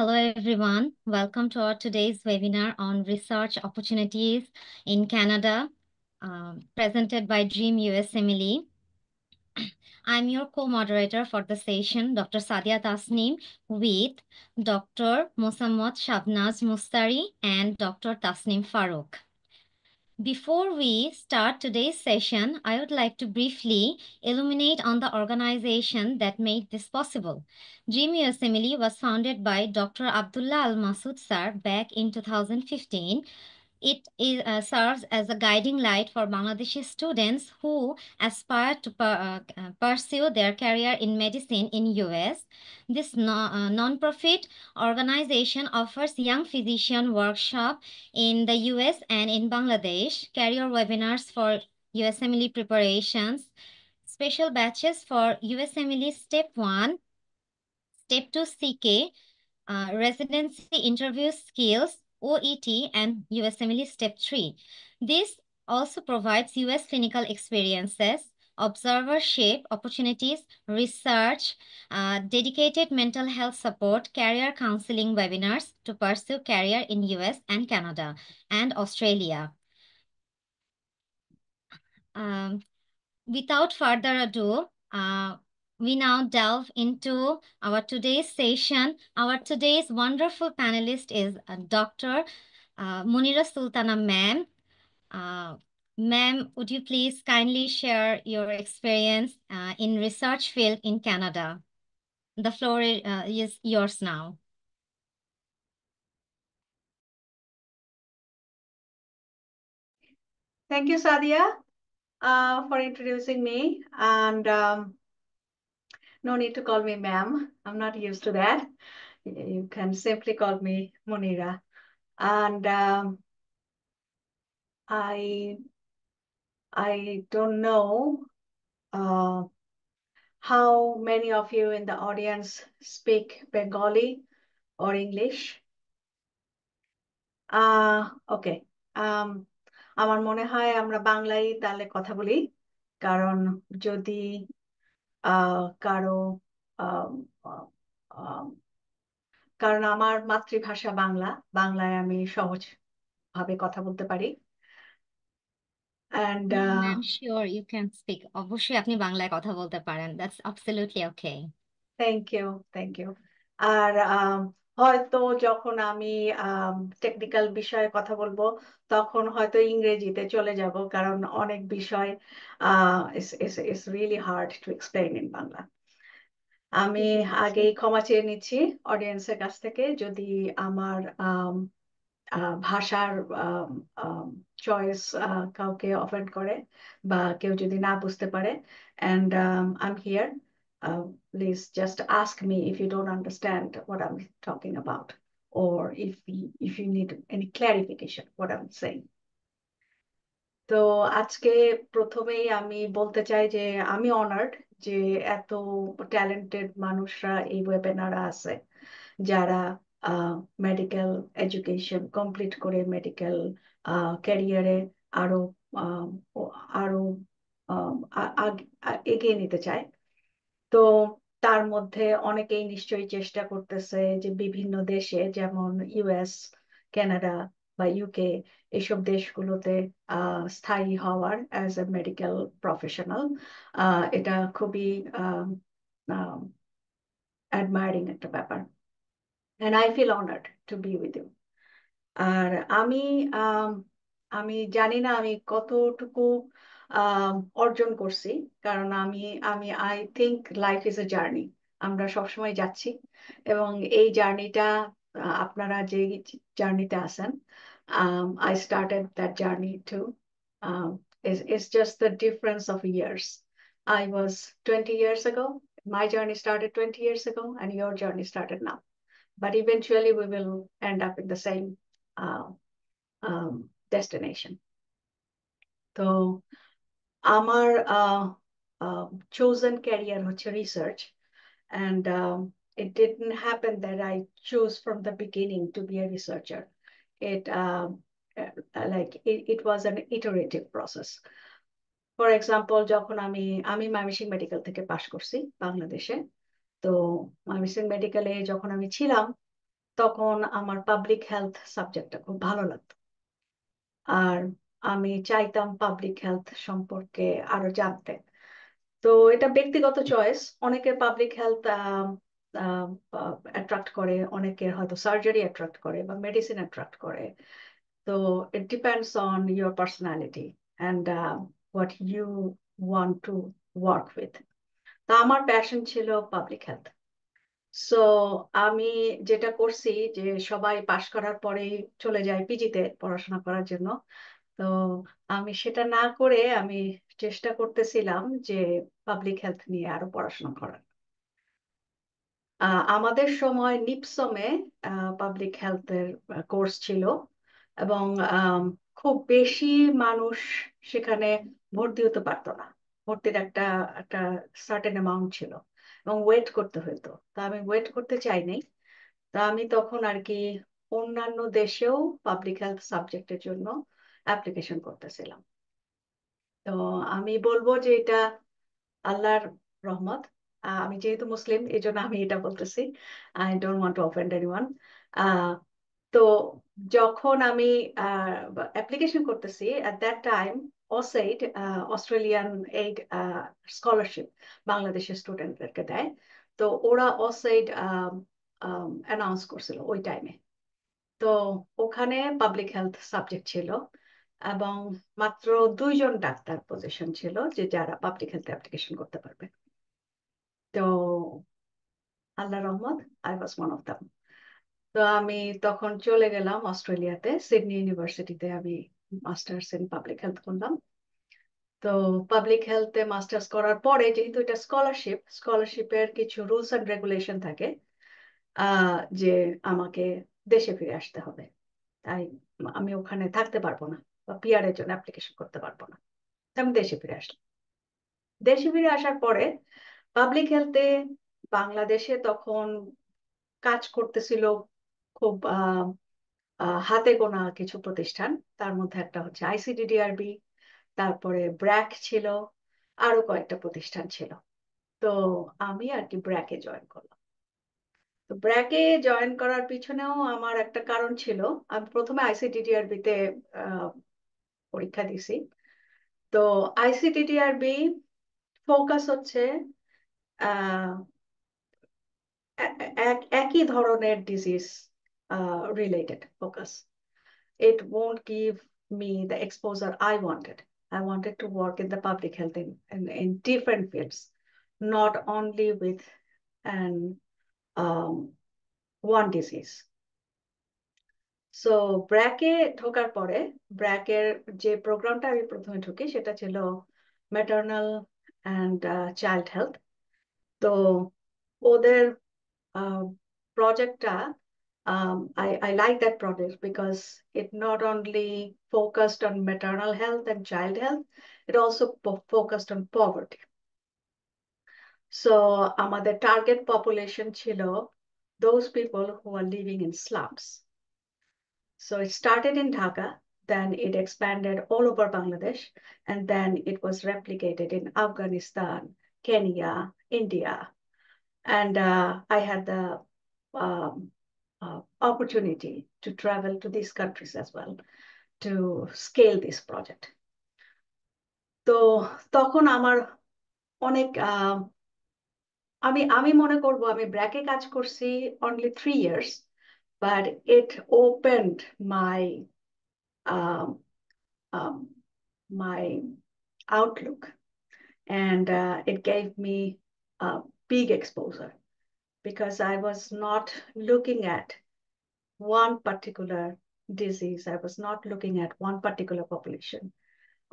Hello, everyone. Welcome to our today's webinar on research opportunities in Canada, presented by Dream USMLE. I'm your co-moderator for the session, Dr. Sadia Tasneem, with Dr. Mosammad Shabnaz Mustari and Dr. Tasneem Farooq. Before we start today's session, I would like to briefly illuminate on the organization that made this possible. Dream USMLE was founded by Dr. Abdullah Al Masood Sir back in 2015. It serves as a guiding light for Bangladeshi students who aspire to pursue their career in medicine in US. This non-profit organization offers young physician workshop in the US and in Bangladesh, career webinars for USMLE preparations, special batches for USMLE Step 1, Step 2 CK, residency interview skills, OET, and USMLE Step 3. This also provides US clinical experiences, observership opportunities, research, dedicated mental health support, career counseling webinars to pursue career in US and Canada and Australia. Without further ado, we now delve into our today's session. Our today's wonderful panelist is Dr. Munira Sultana ma'am. Ma'am, would you please kindly share your experience in research field in Canada? The floor is yours now. Thank you, Sadia, for introducing me. And no need to call me ma'am. I'm not used to that. You can simply call me Munira. And I don't know how many of you in the audience speak Bengali or English. Okay. আমার মনে হয় আমরা বাংলায় তাহলে কথা বলি, কারণ যদি কারো কারণ আমার মাতৃভাষা বাংলা, বাংলায় আমি সহজভাবে কথা বলতে পারি। And I'm sure you can speak. অবশ্যই আপনি বাংলায় কথা বলতে পারেন. That's absolutely okay. Thank you. আর হয়তো যখন আমি টেকনিক্যাল বিষয়ে কথা বলবো তখন হয়তো ইংরেজিতে চলে যাব, কারণ অনেক বিষয় it's really hard to explain in Bangla. আমি আগেই ক্ষমা চেয়ে নিচ্ছি অডিয়েন্সের কাছ থেকে যদি আমার ভাষার চয়েস কাউকে অফেন্ড করে বা কেউ যদি না বুঝতে পারে। And I'm here. Please just ask me if you don't understand what I'm talking about, or if you need any clarification what I'm saying. তো আজকে প্রথমেই আমি বলতে চাই যে আমি অনার্ড যে এত ট্যালেন্টেড মানুষরা এই ওয়েবিনারে আছে, যারা মেডিকেল এডুকেশন কমপ্লিট করে মেডিকেল ক্যারিয়ারে আরো আরো এগিয়ে নিতে চায়। তো তার মধ্যে অনেকেই নিশ্চয়ই চেষ্টা করতেছে যে বিভিন্ন দেশে, যেমন ইউএস, কানাডা বা ইউকে, এইসব দেশগুলোতে স্থায়ী হওয়ার অ্যাজ এ মেডিকেল প্রফেশনাল। এটা খুবই অ্যাডমায়ারিং একটা ব্যাপার। And I feel honored to be with you. আর আমি জানি না আমি কতটুকু অর্জন করছি, কারণ আমি I think life is a journey. আমরা সবসময় যাচ্ছি, এবং এই জার্নিটা আপনারা যে জার্নিতে আছেন, I started that journey too. It's just the difference of years. I was 20 years ago. My journey started 20 years ago, and your journey started now. But eventually we will end up in the same destination. তো আমার chosen career হচ্ছে research, and it didn't happen that I chose from the beginning to be a researcher. It was an iterative process. For example, যখন আমি Mymensingh medical থেকে পাশ করছি বাংলাদেশে। তো ময়মনসিংহ মেডিকেলে যখন আমি ছিলাম তখন আমার পাবলিক হেলথ সাবজেক্টটা খুব ভালো লাগতো। আর আমি চাইতাম পাবলিক হেলথ সম্পর্কে আরো জানতে। তো এটা ব্যক্তিগত চয়েস, অনেকের পাবলিক হেলথ অ্যাট্রাক্ট করে, অনেকের হয়তো সার্জারি অ্যাট্রাক্ট করে বা মেডিসিন অ্যাট্রাক্ট করে। তো it depends on your personality and what you want to work with. তা আমার প্যাশন ছিল পাবলিক হেলথ। সো আমি যেটা করছি যে সবাই পাশ করার পরেই চলে যায় পিজিতে পড়াশোনা করার জন্য। তো আমি সেটা না করে আমি চেষ্টা করতেছিলাম যে পাবলিক হেলথ নিয়ে আরো পড়াশোনা করার। আমাদের সময় নিপসমে পাবলিক হেলথের কোর্স ছিল, এবং খুব বেশি মানুষ সেখানে ভর্তি হতে পারতো না। ভর্তির একটা একটা সার্টেন অ্যামাউন্ট ছিল এবং ওয়েট করতে হতো। তা আমি ওয়েট করতে চাইনি। তা আমি তখন আর কি অন্যান্য দেশেও পাবলিক হেলথ সাবজেক্টের জন্য অ্যাপ্লিকেশন করতেছিলাম। তো আমি বলবো যে এটা আল্লাহর রহমত। আমি যেহেতু মুসলিম এই জন্য আমি এটা বলতেছি, I don't want to offend anyone. তো যখন আমি অ্যাপ্লিকেশন করতেছি at that time AusAID, Australian aid scholarship বাংলাদেশের স্টুডেন্টদেরকে দেয়। তো ওরা অসেইড অ্যানাউন্স করছিল ওই টাইমে। তো ওখানে পাবলিক হেলথ সাবজেক্ট ছিল এবং মাত্র 2জন ডাক্তার পজিশন ছিল যে যারা পাবলিক হেলথ অ্যাপ্লিকেশন করতে পারবে। তো আল্লাহ রহমত, I was one of them. তো আমি তখন চলে গেলাম অস্ট্রেলিয়াতে, সিডনি ইউনিভার্সিটিতে আমি মাস্টার্স ইন পাবলিক হেলথ করলাম। তো পাবলিক হেলথে মাস্টার্স করার পরে যেহেতু এটা স্কলারশিপের কিছু রুলস অ্যান্ড রেগুলেশন থাকে, যে আমাকে দেশে ফিরে আসতে হবে। তাই আমি ওখানে থাকতে পারবো না বা পিআর এর জন্য অ্যাপ্লিকেশন করতে পারবো না। আমি দেশে ফিরে আসলাম। দেশে ফিরে আসার পরে পাবলিক হেলথে বাংলাদেশে তখন কাজ করতেছিল খুব হাতে গোনা কিছু প্রতিষ্ঠান। তার মধ্যে একটা হচ্ছে আইসিডিডিআরবি, তারপরে ব্র্যাক ছিল, আরো কয়েকটা প্রতিষ্ঠান ছিল। তো আমি আর কি ব্র্যাকে জয়েন করলাম। তো ব্র্যাকে জয়েন করার পিছনেও আমার একটা কারণ ছিল। আমি প্রথমে আইসিডিডিআরবি তে পরীক্ষা দিছি। তো আইসিডিডিআরবি ফোকাস হচ্ছে আহ একই ধরনের disease related focus. It won't give me the exposure I wanted. I wanted to work in the public health in different fields, not only with an um, one disease. So ব্র্যাকে ঢোকার পরে ব্র্যাকের যে প্রোগ্রামটা আমি প্রথমে ঢুকি সেটা ছিল ম্যাটার্নাল অ্যান্ড চাইল্ড হেলথ। তো ওদের project, I like that project because it not only focused on maternal health and child health, it also focused on poverty. So আমাদের target population ছিল those people who are living in slums. So it started in Dhaka, then it expanded all over Bangladesh, and then it was replicated in Afghanistan, Kenya, India. And I had the um, opportunity to travel to these countries as well to scale this project. তো তখন আমার অনেক আমি মনে করব আমি ব্র্যাকে কাজ করছি only 3 years, but it opened um, um, my outlook, and it gave me a big exposure because I was not looking at one particular disease. I was not looking at one particular population.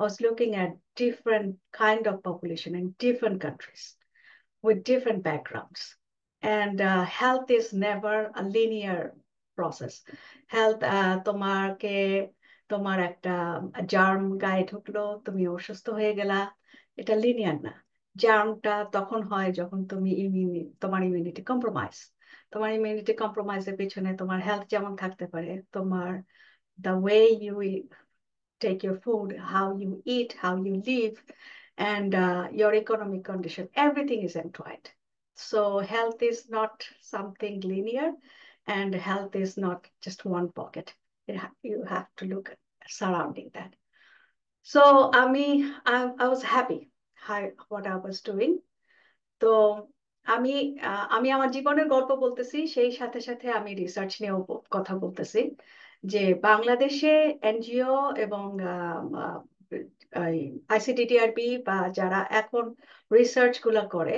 I was looking at different kind of population in different countries with different backgrounds. And health is never a linear process. Health, তোমার একটা germ গায়ে ঢুকলো, তুমি অসুস্থ হয়ে গেলা, এটা linear না। জার্মটা তখন হয় যখন তোমার ইমিউনিটি কম্প্রোমাইজ। তোমার ইমিউনিটি কম্প্রোমাইজের পিছনে তোমার হেলথ যেমন থাকতে পারে, তোমার the way you take your food, how you eat, how you live, and your economic condition, everything is entwined. So health is not something linear, and health is not just one pocket. You have to look at surrounding that. So I was happy what I was doing. তো আমি আমি আমার জীবনের গল্প বলতেছি, সেই সাথে সাথে আমি রিসার্চ নিয়েও কথা বলতেছি যে বাংলাদেশে এনজিও এবং আইসিডিডিআরবি বা যারা এখন রিসার্চ গুলা করে,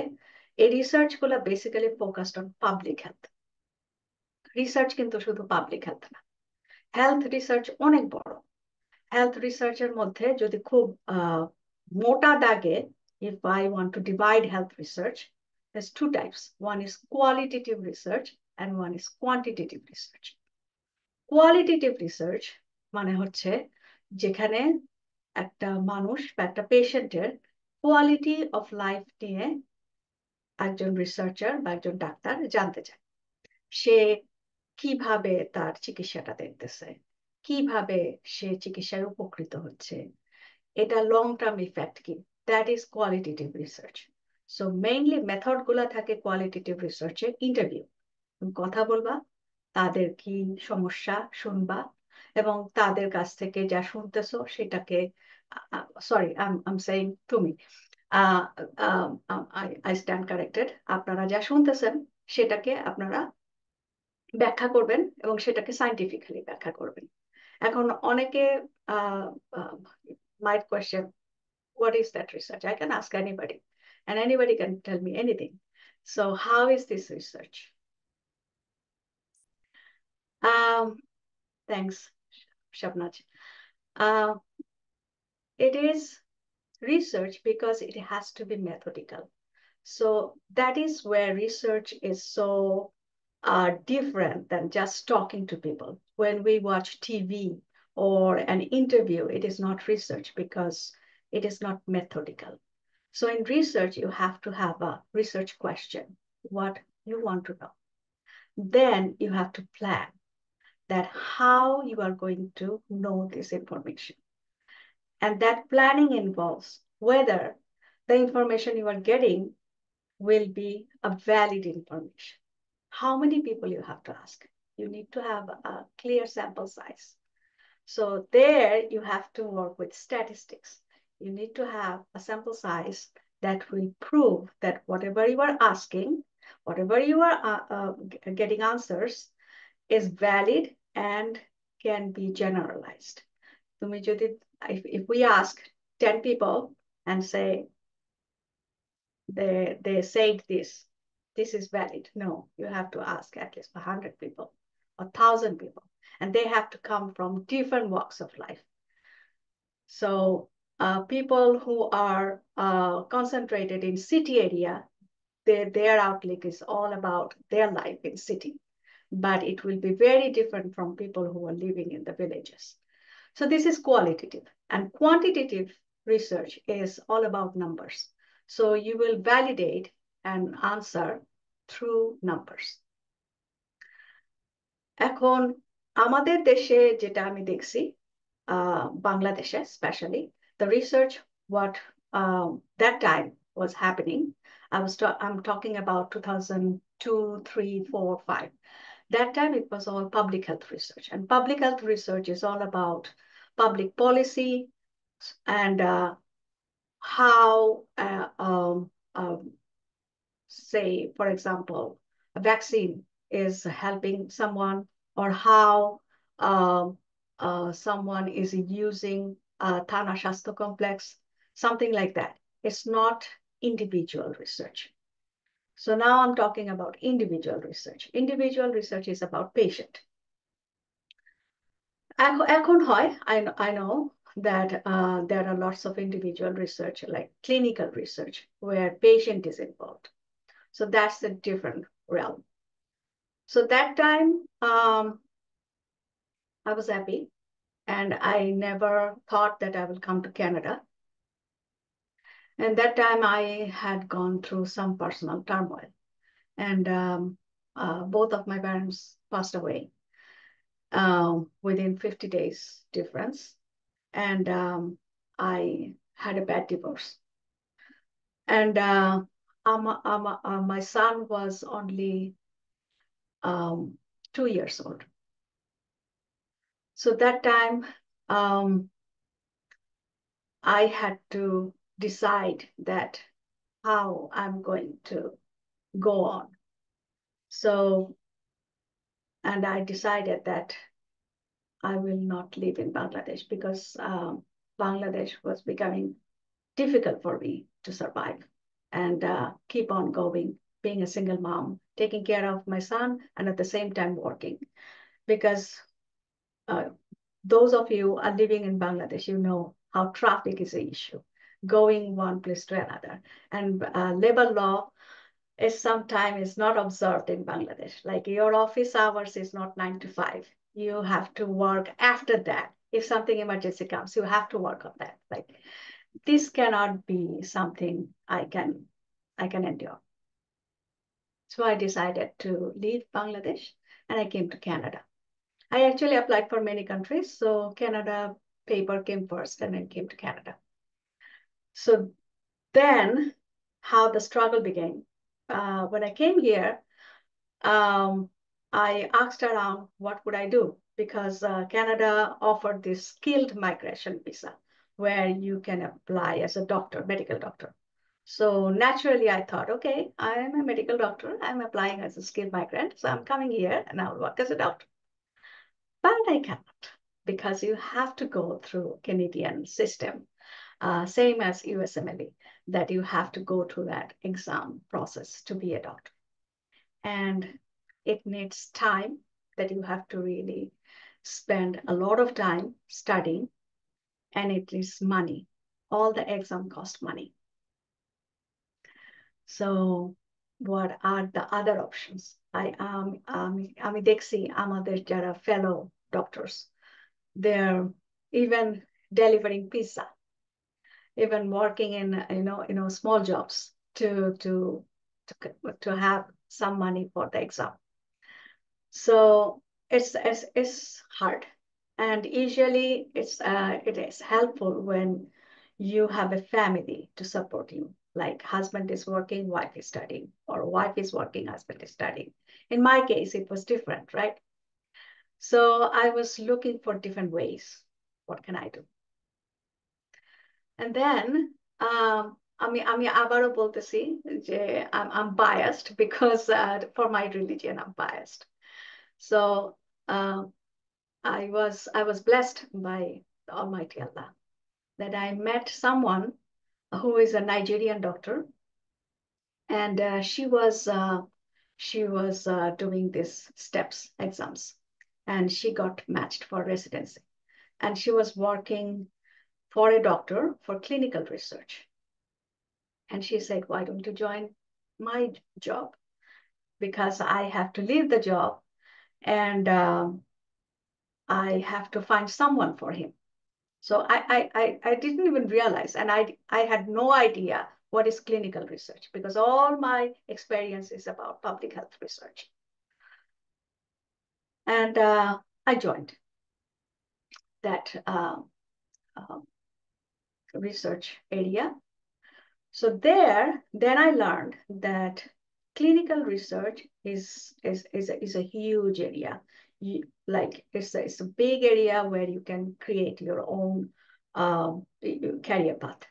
এই রিসার্চ গুলা basically focused on public health. Research কিন্তু শুধু পাবলিক হেলথ না, হেলথ রিসার্চ অনেক বড়। হেলথ রিসার্চের মধ্যে যদি খুব মোটা দাগে, if I want to divide health research, there's two types. One is qualitative research and one is quantitative research. Qualitative research মানে হচ্ছে যেখানে একটা মানুষ বা একটা পেশেন্টের কোয়ালিটি অফ লাইফ নিয়ে একজন রিসার্চার বা একজন ডাক্তার জানতে চায়। সে কিভাবে তার চিকিৎসাটা দেখতেছে, কিভাবে সে চিকিৎসায় উপকৃত হচ্ছে, এটা লং টার্ম ইফেক্ট কি, that is qualitative research. So mainly method গুলা থাকে কোয়ালিটেটিভ রিসার্চে, ইন্টারভিউ, কথা বলবা, তাদের কি সমস্যা শুনবা, এবং তাদের কাছ থেকে যা শুনতেছো সেটাকে, সরি আই সেইং তুমি, আই স্ট্যান্ড কারেক্টেড, আপনারা যা শুনতেছেন সেটাকে আপনারা ব্যাখ্যা করবেন এবং সেটাকে সাইন্টিফিক্যালি ব্যাখ্যা করবেন। এখন অনেকে might question, what is that research? I can ask anybody, and anybody can tell me anything. So how is this research? Thanks, Shabnaj. It is research because it has to be methodical. So that is where research is so different than just talking to people. When we watch TV or an interview, it is not research because it is not methodical. So in research, you have to have a research question, what you want to know. Then you have to plan that how you are going to know this information. And that planning involves whether the information you are getting will be a valid information. How many people you have to ask? You need to have a clear sample size. So there you have to work with statistics. You need to have a sample size that will prove that whatever you are asking, whatever you are getting answers is valid and can be generalized. If we ask 10 people and say, they said this is valid. No, you have to ask at least 100 people, 1,000 people, and they have to come from different walks of life. So people who are concentrated in city area, their outlook is all about their life in city, but it will be very different from people who are living in the villages. So this is qualitative, and quantitative research is all about numbers. So you will validate an answer through numbers. এখন আমাদের দেশে যেটা আমি দেখছি, Bangladesh especially, the research what that time was happening, I'm talking about 2002, 3, 4, 5. That time it was all public health research, and public health research is all about public policy and how say, for example, a vaccine is helping someone, or how someone is using Thana Shastro complex, something like that. It's not individual research. So now I'm talking about individual research. Individual research is about patient. এখন হয়, I know that there are lots of individual research, like clinical research, where patient is involved. So that's a different realm. So that time, I was happy, and I never thought that I will come to Canada. And that time I had gone through some personal turmoil, and both of my parents passed away within 50 days difference. And I had a bad divorce. And my son was only 2 years old. So that time, I had to decide that how I'm going to go on. So, and I decided that I will not live in Bangladesh because Bangladesh was becoming difficult for me to survive and keep on going, being a single mom, taking care of my son, and at the same time working. Because those of you are living in Bangladesh, you know how traffic is an issue, going one place to another. And labor law is sometimes not observed in Bangladesh. Like your office hours is not 9 to 5. You have to work after that. If something emergency comes, you have to work on that. Like this cannot be something I can endure. So I decided to leave Bangladesh and I came to Canada. I actually applied for many countries. So Canada paper came first and then came to Canada. So then how the struggle began. When I came here, I asked around what would I do because Canada offered this skilled migration visa where you can apply as a doctor, medical doctor. So naturally, I thought, okay, I'm a medical doctor. I'm applying as a skilled migrant. So I'm coming here and I'll work as a doctor. But I cannot because you have to go through Canadian system, same as USMLE, that you have to go through that exam process to be a doctor. And it needs time that you have to really spend a lot of time studying, and it is money. All the exam cost money. So what are the other options? আমি দেখছি আমাদের যারা fellow doctors, they're even delivering pizza, even working in small jobs to have some money for the exam. So it's hard, and usually it is helpful when you have a family to support you. Like husband is working, wife is studying, or wife is working, husband is studying. In my case, it was different, right? So I was looking for different ways. What can I do? And then আমি আবারও বলতেছি যে I'm biased because for my religion I'm biased. So I was blessed by the Almighty Allah that I met someone who is a Nigerian doctor, and she was doing these steps exams, and she got matched for residency, and she was working for a doctor for clinical research. And she said, why don't you join my job? Because I have to leave the job and I have to find someone for him. So I didn't even realize, and I had no idea what is clinical research because all my experience is about public health research. And I joined that research area. So then I learned that clinical research is a huge area. Like it's a big area where you can create your own career path.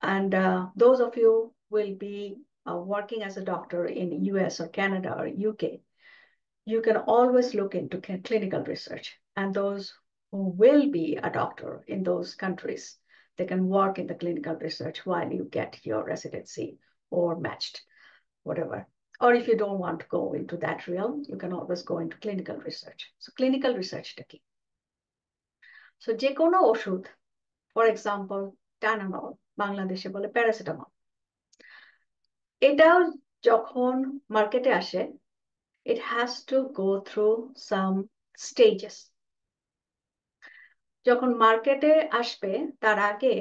And those of you will be working as a doctor in the US or Canada or UK, you can always look into clinical research. And those who will be a doctor in those countries, they can work in the clinical research while you get your residency or matched, whatever. Or if you don't want to go into that realm, you can always go into clinical research. So clinical research টা কি? So যে কোনো ওষুধ, for example, Tylenol, বাংলাদেশে বলে paracetamol, এটাও যখন মার্কেটে আসে, it has to go through some stages. যখন মার্কেটে আসবে তার আগে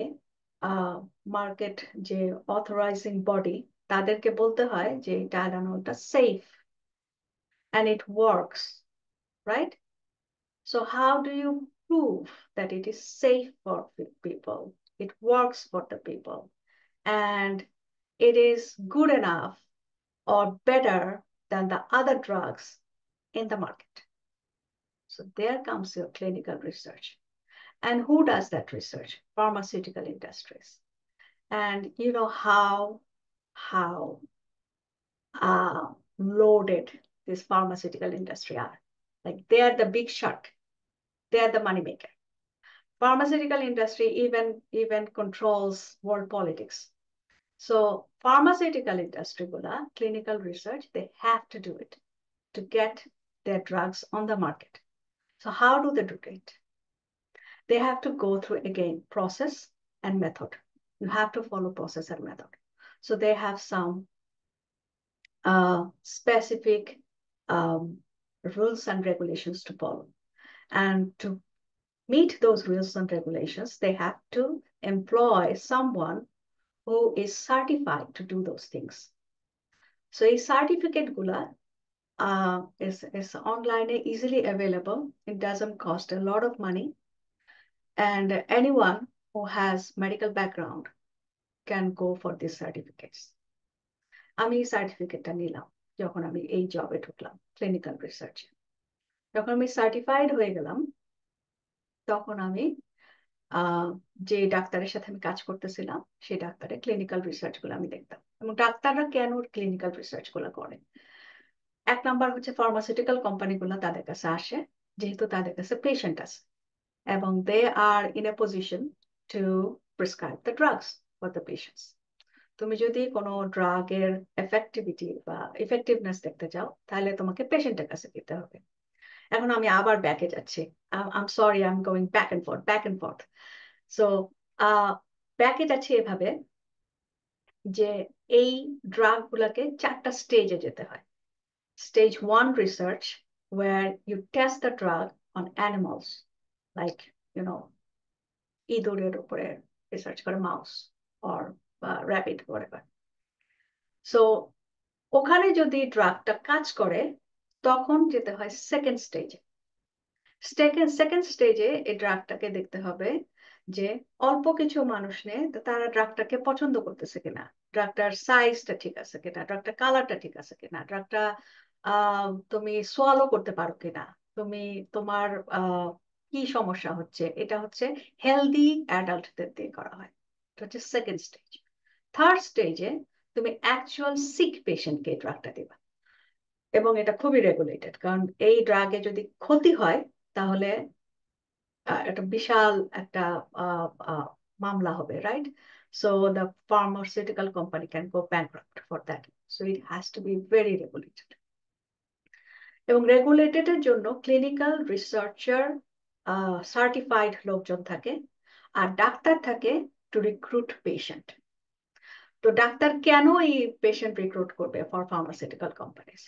মার্কেট যে অথরাইজিং বডি তাদেরকে বলতে হয় যে টাইলানোলটা safe and it works, right? So how do you prove that it is safe for people? It works for the people and it is good enough or better than the other drugs in the market. So there comes your clinical research. And who does that research? Pharmaceutical industries. And you know how loaded this pharmaceutical industry are. Like they are the big shark. They are the money maker. Pharmaceutical industry even controls world politics. So pharmaceutical industry gula, clinical research, they have to do it to get their drugs on the market. So how do they do it? They have to go through, again, process and method. You have to follow process and method. So they have some specific rules and regulations to follow. And to meet those rules and regulations, they have to employ someone who is certified to do those things. So a certificate gula is online, easily available. It doesn't cost a lot of money. And anyone who has medical background can go for these certificates. আমি এই সার্টিফিকেটটা নিলাম যখন আমি এই জবে ঢুকলাম clinical রিসার্চে। যখন আমি সার্টিফাইড হয়ে গেলাম তখন আমি যে ডাক্তারের সাথে আমি কাজ করতেছিলাম সেই ডাক্তারের ক্লিনিক্যাল রিসার্চ গুলো আমি দেখতাম। এবং ডাক্তাররা কেন ক্লিনিক্যাল রিসার্চ গুলো করে? এক নাম্বার হচ্ছে ফার্মাসিউটিক্যাল কোম্পানিগুলো তাদের কাছে আসে যেহেতু তাদের কাছে পেশেন্ট আছে এবং they are in a position to prescribe the drugs for the patients. তুমি যদি কোনো ড্রাগের এফেক্টিভিটি বা ইফেক্টিভনেস দেখতে চাও তাহলে তোমাকে পেশেন্টের কাছে দিতে হবে। এখন আমি আবার ব্যাকে যাচ্ছি, I sorry, I am going back end forth. So ব্যাকে যাচ্ছি এভাবে যে এই ড্রাগ গুলাকে 4টা স্টেজে যেতে হয়। Stage 1 research, where you test the drug on animals, like, ইঁদুরের উপরে রিসার্চ করে, mouse or rabbit, whatever. So ওখানে যদি ড্রাগটা কাজ করে তখন যেতে হয় সেকেন্ড স্টেজে। সেকেন্ড স্টেজে এই ড্রাগটাকে দেখতে হবে যে অল্প কিছু মানুষ নেই তারা ড্রাগটাকে পছন্দ করতেছে কিনা, ড্রাগটার সাইজটা ঠিক আছে কিনা, ড্রাগটার কালারটা ঠিক আছে কিনা, ড্রাগটা তুমি সোয়ালো করতে পারো কিনা, তুমি তোমার কি সমস্যা হচ্ছে, এটা হচ্ছে হেলদি অ্যাডাল্টদের দিয়ে করা হয়। এটা হচ্ছে সেকেন্ড স্টেজ। থার্ড স্টেজে তুমি অ্যাকচুয়াল সিক পেশেন্টকে ড্রাগটা দিবা এবং এটা খুবই রেগুলেটেড, কারণ এই ড্রাগে যদি ক্ষতি হয় তাহলে একটা বিশাল একটা মামলা হবে, right? So the pharmaceutical company can go bankrupt for that. So it has to be very regulated. এবং রেগুলেটেডের জন্য ক্লিনিক্যাল রিসার্চার সার্টিফাইড লোকজন থাকে আর ডাক্তার থাকে টু রিক্রুট পেশেন্ট। তো ডাক্তার কেন এই পেশেন্ট রিক্রুট করবে ফর ফার্মাসিউটিক্যাল কোম্পানিজ?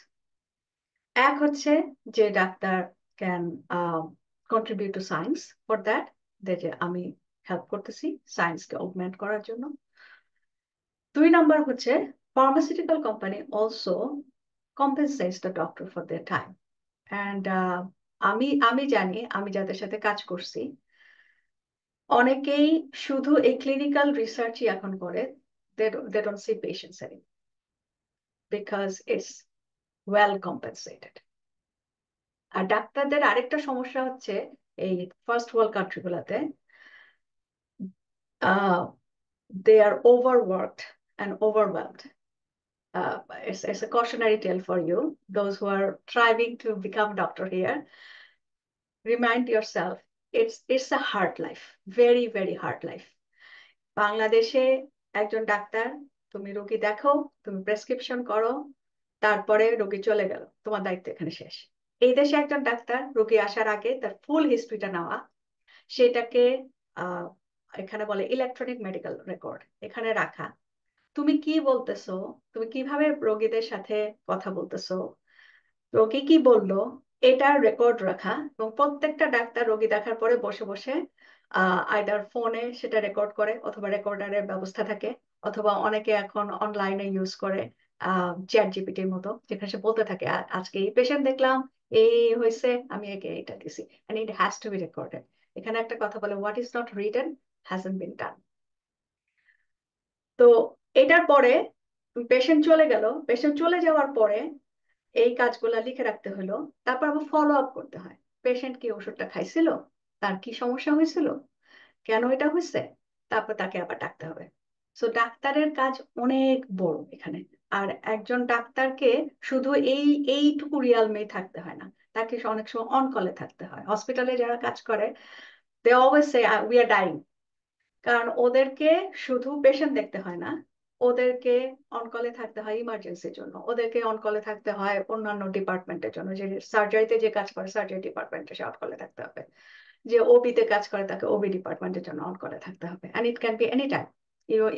এক হচ্ছে যে doctor can contribute to science, for that যে আমি হেল্প করতেছি সায়েন্সকে অগমেন্ট করার জন্য। 2 নাম্বার হচ্ছে pharmaceutical company also compensates the doctor for their time. And আমি জানি, আমি যাদের সাথে কাজ করছি অনেকেই শুধু এই ক্লিনিক্যাল রিসার্চই এখন করে, they don't see patients anymore because it's well compensated. আর ডাক্তারদের আরেকটা সমস্যা হচ্ছে এই ফার্স্ট ওয়ার্ল্ড কান্ট্রি গুলাতে they are overworked and overwhelmed. It's a cautionary tale for you, those who are striving to become doctor here. Remind yourself, it's a hard life, very very hard life. বাংলাদেশে একজন doctor, তুমি রোগী দেখো, তুমি prescription করো, তারপরে রোগী চলে গেল, তোমার দায়িত্ব এখানে শেষ। এই দেশে একজন ডাক্তার রোগী আসার আগে তার ফুল হিস্ট্রিটা নেওয়া, সেটাকে এখানে বলে ইলেকট্রনিক মেডিকেল রেকর্ড, এখানে রাখা, তুমি কি বলতেছো, তুমি কিভাবে রোগীদের সাথে কথা বলতেছো, রোগী কি বললো, এটার রেকর্ড রাখা। এবং প্রত্যেকটা ডাক্তার রোগী দেখার পরে বসে বসে আইদার ফোনে সেটা রেকর্ড করে অথবা রেকর্ডারের ব্যবস্থা থাকে, অথবা অনেকে এখন অনলাইনে ইউজ করে চ্যাট জিপিটির মতো, যেখানে সে বলতে থাকে আজকে এই পেশেন্ট দেখলাম, এই হয়েছে, আমি একে এটা দিছি, and it has to be recorded. এখানে একটা কথা বলে, what is not written hasn't been done. তো এটার পরে পেশেন্ট চলে গেল, পেশেন্ট চলে যাওয়ার পরে এই কাজগুলা লিখে রাখতে হলো। তারপর আবার ফলো আপ করতে হয়, পেশেন্ট কি ওষুধটা খাইছিল, তার কি সমস্যা হয়েছিল, কেন এটা হয়েছে, তারপর তাকে আবার ডাকতে হবে। সো ডাক্তারের কাজ অনেক বড় এখানে। আর একজন ডাক্তারকে শুধু এইটুকু রিয়ালমেই থাকতে হয় না, তাকে অনেক সময় অন কলে থাকতে হয়। হসপিটালে যারা কাজ করে, they always say we are dying. কারণ ওদেরকে শুধু পেশেন্ট দেখতে হয় না, ওদেরকে অনকলে থাকতে হয় ইমার্জেন্সির জন্য, ওদেরকে অনকলে থাকতে হয় অন্যান্য ডিপার্টমেন্টের জন্য। যে সার্জারিতে যে কাজ করে সার্জারি ডিপার্টমেন্টে সে অনকলে থাকতে হবে, যে ওবি তে কাজ করে তাকে ওবি ডিপার্টমেন্টের জন্য অনকলে থাকতে হবে। And it can be any time,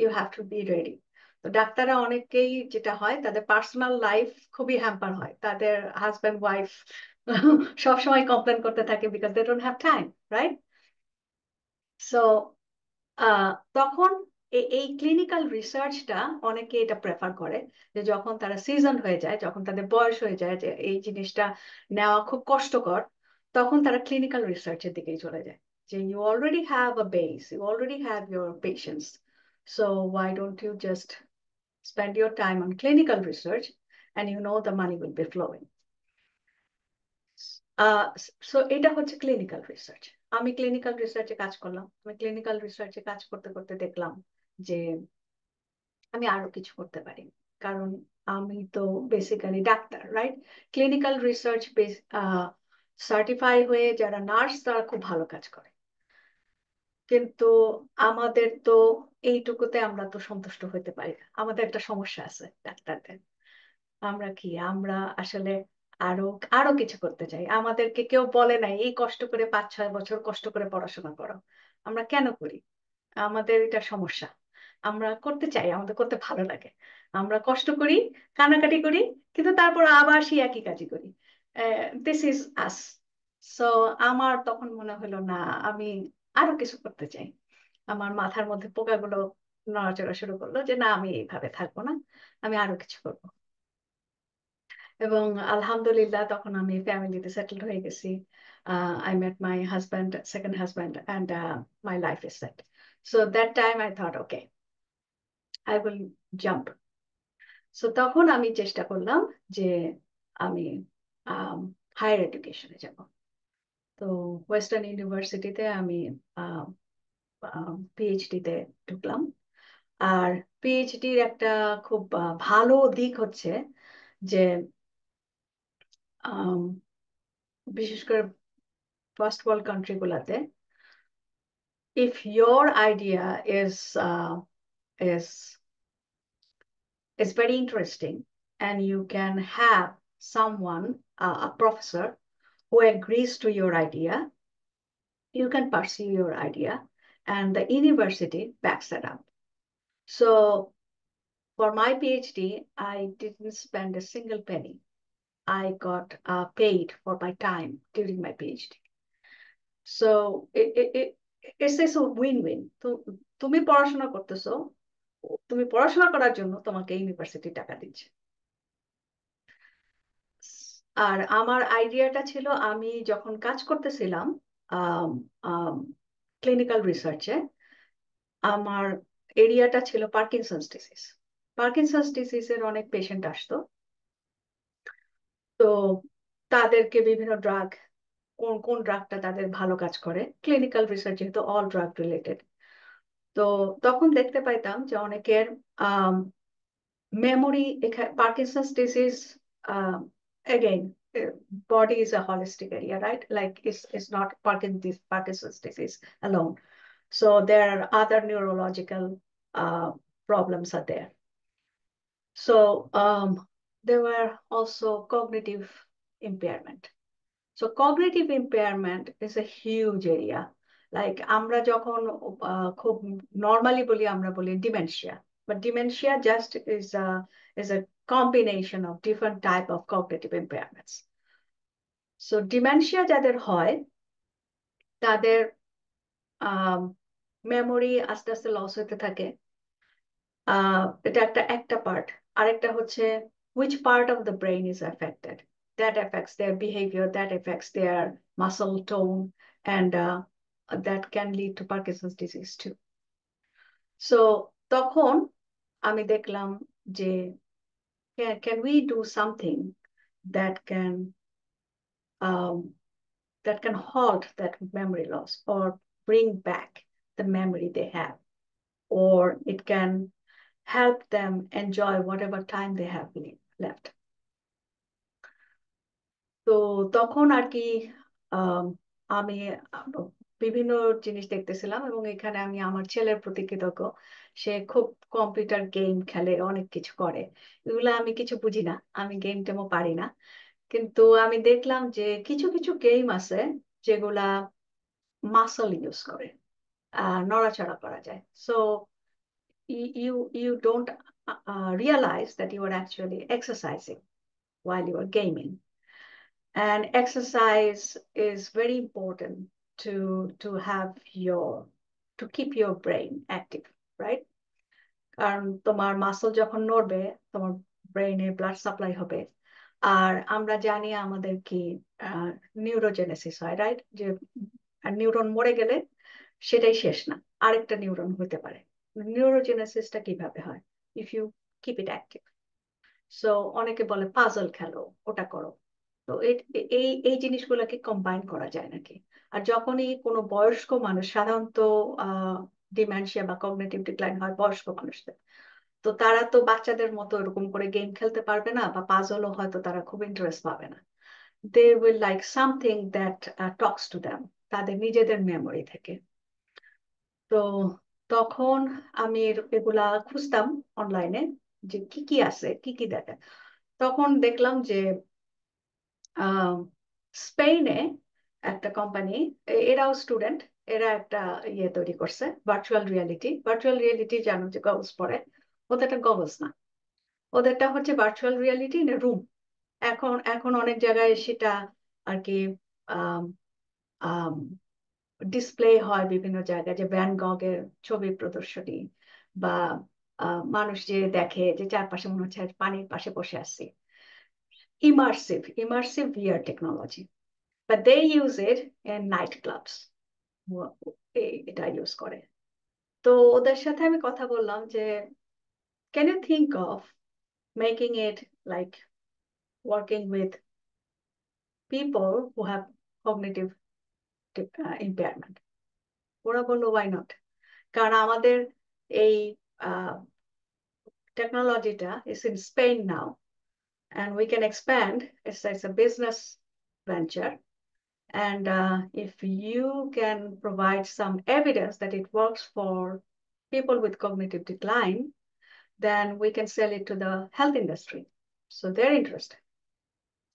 you have to be ready. তো ডাক্তাররা অনেকেই যেটা হয়, তাদের পার্সোনাল লাইফ খুবই হ্যাম্পার হয়, তাদের হাজব্যান্ড ওয়াইফ সবসময় কমপ্লেন করতে থাকে because they don't have time, right? So তখন এই ক্লিনিক্যাল রিসার্চটা অনেকে এটা প্রেফার করে, যে যখন তারা সিজন হয়ে যায়, যখন তাদের বয়স হয়ে যায় যে এই জিনিসটা নেওয়া খুব কষ্টকর, তখন তারা ক্লিনিক্যাল রিসার্চের দিকেই চলে যায়। যে you already have a base, you already have your patients, so why don't you just spend your time on clinical research and you know the money will be flowing. So এটা হচ্ছে clinical research. আমি clinical রিসার্চে কাজ করলাম। আমি clinical রিসার্চে কাজ করতে করতে দেখলাম যে আমি আরো কিছু করতে পারি। কারণ আমি তো basically doctor, right? Clinical research certify হয়ে যারা নার্স, তারা খুব ভালো কাজ করে, কিন্তু আমাদের তো এইটুকুতে আমরা তো সন্তুষ্ট হতে পারি না। আমাদের একটা সমস্যা আছে ডাক্তারদের। আমরা আসলে আরো আরো কিছু করতে চাই। আমাদেরকে কেউ বলে নাই এই কষ্ট করে 5-6 বছর কষ্ট করে পড়াশোনা করো। আমরা কেন করি? আমাদের এটা সমস্যা। আমরা করতে চাই, আমাদের করতে ভালো লাগে, আমরা কষ্ট করি, কানাকাটি করি, কিন্তু তারপর আবার সেই একই কাজই করি। This is us. সো আমার তখন মনে হলো না, আমি আরো কিছু করতে চাই। আমার মাথার মধ্যে পোকাগুলো নড়াচড়া শুরু করলো যে না, আমি এইভাবে থাকবো না, আমি আরো কিছু করবো। এবং আলহামদুলিল্লাহ তখন আমি ফ্যামিলিতে সেটেলড হয়ে গেছি। I met my husband, second husband, and my life is set. So that time I thought, okay, I will jump. So তখন আমি চেষ্টা করলাম যে আমি হায়ার এডুকেশনে যাব। তো ওয়েস্টার্ন ইউনিভার্সিটিতে আমি পিএইচডিতে ঢুকলাম। আর পিএইচডির একটা খুব ভালো দিক হচ্ছে যে বিশেষ করে ফার্স্ট ওয়ার্ল্ড কান্ট্রি গুলাতে, if your idea is is very interesting and you can have someone, a professor who agrees to your idea, you can pursue your idea and the university backs it up. So for my PhD, I didn't spend a single penny. I got paid for my time during my PhD. So it's a win-win. তো তুমি পড়াশোনা করতেছো, তুমি পড়াশোনা করার জন্য তোমাকে university টাকা দিচ্ছে। আর আমার আইডিয়াটা ছিল, আমি যখন কাজ করতেছিলাম ক্লিনিক্যাল রিসার্চে, আমার এরিয়াটা ছিল পার্কিনসন্স ডিজিজ। পার্কিনসন্স ডিজিজের অনেক পেশেন্ট আসতো। তো তাদেরকে বিভিন্ন ড্রাগ, কোন কোন ড্রাগটা তাদের ভালো কাজ করে, ক্লিনিক্যাল রিসার্চ যেহেতু অল ড্রাগ রিলেটেড। তো তখন দেখতে পাইতাম যে অনেকের memory, Parkinson's disease, again, body is a holistic area, right? Like it's not Parkinson's disease alone. So there are other neurological problems are there. So there were also cognitive impairment. So cognitive impairment is a huge area. Like আমরা যখন খুব normally বলি, আমরা বলি dementia, but dementia just is a combination of different type of cognitive impairments. So dementia যাদের হয়, তাদের memory আস্তে আস্তে লস হতে থাকে। এটা একটা পার্ট। আরেকটা হচ্ছে which part of the brain is affected, that affects their behavior, that affects their muscle tone, and that can lead to Parkinson's disease too. So তখন আমি দেখলাম যে can we do something that can um, halt that memory loss or bring back the memory they have, or it can help them enjoy whatever time they have left. তো তখন আর কি আমি বিভিন্ন জিনিস দেখতেছিলাম, এবং এখানে আমি আমার ছেলের প্রতি কৃতজ্ঞ। সে খুব কম্পিউটার গেম খেলে, অনেক কিছু করে। এগুলো আমি কিছু বুঝি না, আমি গেম টেমও পারি না। কিন্তু আমি দেখলাম যে কিছু কিছু গেম আছে যেগুলা মাসল ইউজ করে, নড়াচড়া করা যায়। So you don't realize that you are actually exercising while you are gaming. And exercise is very important to have to keep your brain active, right? কারণ তোমার মাসল যখন নড়বে, তোমার ব্রেইনে ব্লাড সাপ্লাই হবে। আর আমরা জানি আমাদের কি নিউরোজেনেসিস হয়, রাইট? যে নিউরন মরে গেলে সেটাই শেষ না, আরেকটা নিউরন হতে পারে। নিউরোজেনেসিসটা কিভাবে হয়? If you keep it active. So অনেকে বলে পাজল খেলো, ওটা করো। তো এই এই জিনিসগুলোকে কম্বাইন করা যায় নাকি? আর যখনই কোনো বয়স্ক মানুষ, সাধারণত ডিমেনশিয়া বা কগনিটিভ ডিক্লাইন হয় বয়স্ক মানুষদের, তো তারা তো বাচ্চাদের মতো এরকম করে গেম খেলতে পারবে না, বা পাজলও হয়তো তারা খুব ইন্টারেস্ট পাবে না। They will like something that talks to them, তাদের নিজেদের মেমোরি থেকে। তো তখন আমি এগুলা খুঁজতাম অনলাইনে, যে কি কি আছে, কি কি দেখে। তখন দেখলাম যে স্পেনে একটা কোম্পানি, এরাও স্টুডেন্ট, এরা একটা ইয়ে তৈরি করছে, ভার্চুয়াল রিয়ালিটি। ভার্চুয়াল রিয়ালিটি জানো যে গগলস পরে, ওদেরটা গগলস না, ওদেরটা হচ্ছে ভার্চুয়াল রিয়ালিটি ইন রুম। এখন এখন অনেক জায়গায় সেটা আর কি ডিসপ্লে হয় বিভিন্ন জায়গায়, যে ভ্যান গগের ছবি প্রদর্শনী, বা মানুষ যে দেখে যে চারপাশে মনে হচ্ছে পানির পাশে বসে আসছি। immersive VR technology, but they use it in night clubs, এটা ইউজ করে। তো ওদের সাথে আমি কথা বললাম যে can you think of making it like working with people who have cognitive impairment? ওরা বললো why not, কারণ আমাদের এই টেকনোলজিটা is in Spain now, and we can expand. It's a business venture. And if you can provide some evidence that it works for people with cognitive decline, then we can sell it to the health industry. So they're interested.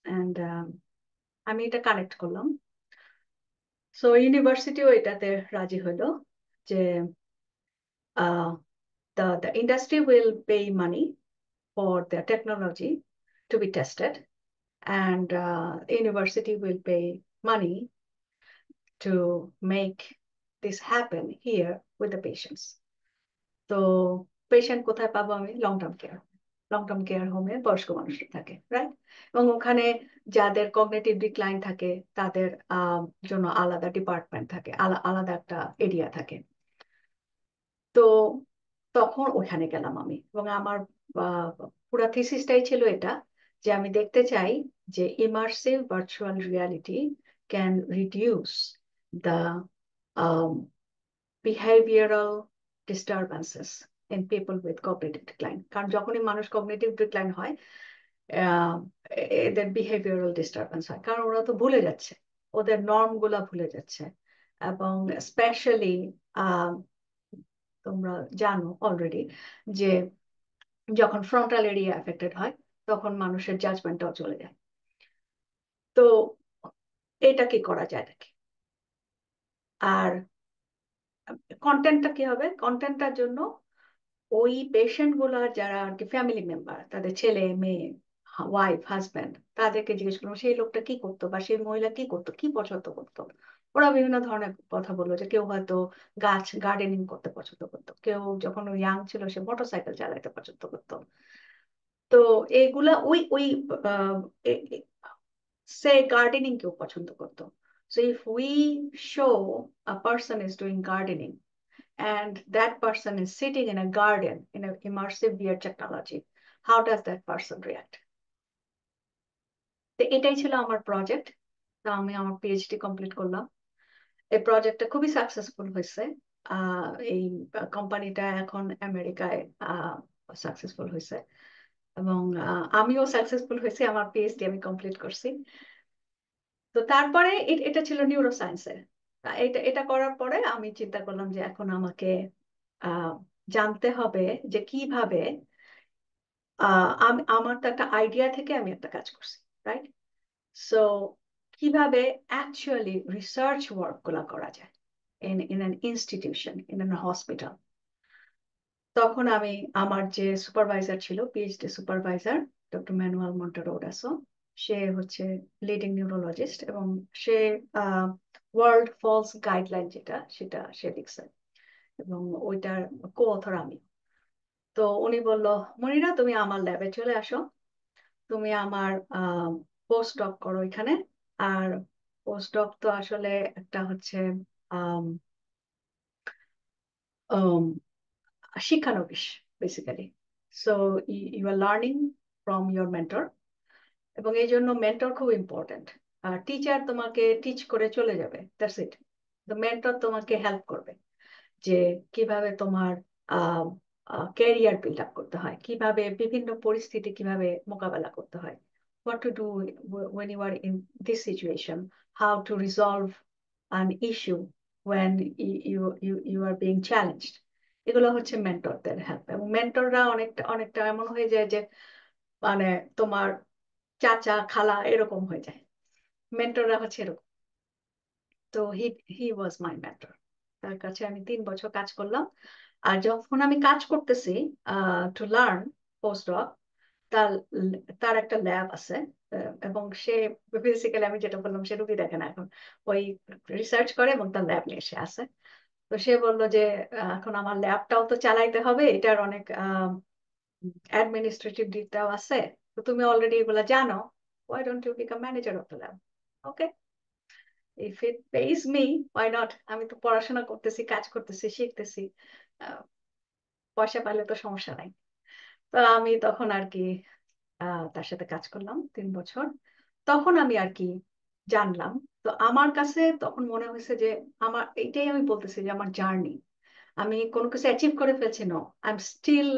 And আমি এটা connect করলাম। So ইউনিভার্সিটিও এটাতে রাজি হলো, যে the industry will pay money for the technology to be tested, and university will pay money to make this happen here with the patients. তো patient কোথায় পাবো আমি? লং টার্ম কেয়ার হোমে বয়স্ক মানুষরা থাকে, রাইট? এবং ওখানে যাদের কগনিটিভ ডিক্লাইন থাকে তাদের জন্য আলাদা ডিপার্টমেন্ট থাকে, আলাদা একটা এরিয়া থাকে। তো তখন ওখানে গেলাম আমি, এবং আমার পুরা থিসিসটাই ছিল এটা, যে আমি দেখতে চাই যে immersive virtual reality can reduce the behavioral disturbances in people with cognitive decline. কারণ যখনই মানুষ কগনিটিভ ডিক্লাইন হয়, এদের বিহেভিয়ারাল ডিস্টারবেন্স হয়, কারণ ওরা তো ভুলে যাচ্ছে, ওদের নর্ম গুলা ভুলে যাচ্ছে। এবং স্পেশালি তোমরা জানো অলরেডি যে যখন ফ্রন্টাল এরিয়া এফেক্টেড হয়, তখন মানুষের জাজমেন্টটাও চলে যায়। তো এটা কি করা যায় নাকি? আর কন্টেন্টটা কি হবে? কন্টেন্টটার জন্য ওই পেশেন্ট গুলার যারা আর কি ফ্যামিলি মেম্বার, তাদের ছেলে মেয়ে, ওয়াইফ হাজব্যান্ড, তাদেরকে জিজ্ঞেস করলাম সেই লোকটা কি করতো, বা সেই মহিলা কি করতো, কি পছন্দ করতো। ওরা বিভিন্ন ধরনের কথা বললো, যে কেউ হয়তো গার্ডেনিং করতে পছন্দ করতো, কেউ যখন ইয়াং ছিল সে মোটরসাইকেল চালাতে পছন্দ করতো। তো এইগুলা ওই ওই সে গার্ডেনিং কেউ পছন্দ করতো। So if we show a person is doing gardening, and that person is sitting in a garden in an immersive VR technology, how does that person react? তো এটাই ছিল আমার প্রজেক্ট। তো আমি আমার পিএইচডি কমপ্লিট করলাম। এই প্রজেক্টটা খুবই সাকসেসফুল হয়েছে। এই কোম্পানিটা এখন আমেরিকায় সাকসেসফুল হয়েছে, এবং আমিও সাকসেসফুল হয়েছি, আমার পিএইচডি আমি কমপ্লিট করছি। তো তারপরে এটা ছিল নিউরো সায়েন্সের। এটা এটা করার পরে আমি চিন্তা করলাম যে এখন আমাকে আহ, জানতে হবে যে কিভাবে আমি আমার তো একটা আইডিয়া থেকে আমি একটা কাজ করছি, রাইট? সো কিভাবে অ্যাকচুয়ালি রিসার্চ ওয়ার্ক গুলা করা যায় in an institution, in an hospital. তখন আমি আমার যে সুপারভাইজার ছিল, পিএইচডি সুপারভাইজার, ডক্টর ম্যানুয়াল মন্টেরোডাসো, সে হচ্ছে লিডিং নিউরোলজিস্ট, এবং সে ওয়ার্ল্ড ফলস গাইডলাইন যেটা সেটা সে লিখছে, এবং ওইটার কো অথর আমি। তো উনি বলল, মনিরা তুমি আমার ল্যাবে চলে আসো, তুমি আমার পোস্ট ডক করো এখানে। আর পোস্ট ডক তো আসলে একটা হচ্ছে আম, আম, শিক্ষানবিশ basically. So you are learning from your mentor, এবং এই জন্য মেন্টর খুব ইম্পর্টেন্ট। আর টিচার তোমাকে টিচ করে চলে যাবে, দ্যাটস ইট। তো মেন্টর তোমাকে হেল্প করবে যে কিভাবে তোমার ক্যারিয়ার বিল্ড আপ করতে হয়, কিভাবে বিভিন্ন পরিস্থিতি কিভাবে মোকাবেলা করতে হয়, what to do when you are in this situation, how to resolve an issue when you are being challenged। এগুলো হচ্ছে মেন্টরদের হেল্প, এবং মেন্টররা অনেকটা অনেকটা এমন হয়ে যায় যে মানে তোমার চাচা খালা এরকম হয়ে যায়। মেন্টররা হচ্ছে এরকম। তো হি ওয়াজ মাই মেন্টর। তার কাছে আমি 3 বছর কাজ করলাম। আর যখন আমি কাজ করতেছি টু লার্ন পোস্ট ডক, তার তার একটা ল্যাব আছে। এবং সে বেসিক্যালি আমি যেটা বললাম, সে রুগী দেখে না এখন, ওই রিসার্চ করে এবং তার ল্যাব নিয়ে এসে আসে। তো সে বললো যে এখন আমার ল্যাবটাও তো চালাইতে হবে, এটার অনেক অ্যাডমিনিস্ট্রেটিভ দিকটাও আছে। তো তুমি অলরেডি এগুলা জানো, why don't you become manager of the lab? Okay, if it pays me, why not? আমি তো পড়াশোনা করতেছি, কাজ করতেছি, শিখতেছি, আহ, পয়সা পাইলে তো সমস্যা নাই। তো আমি তখন আর কি তার সাথে কাজ করলাম 3 বছর। তখন আমি আর কি জানলাম। তো আমার কাছে তখন মনে হয়েছে যে আমার এইটাই, আমি বলতেছি যে আমার জার্নি, আমি কোনো কিছু অ্যাচিভ করে ফেলছি, no, I am still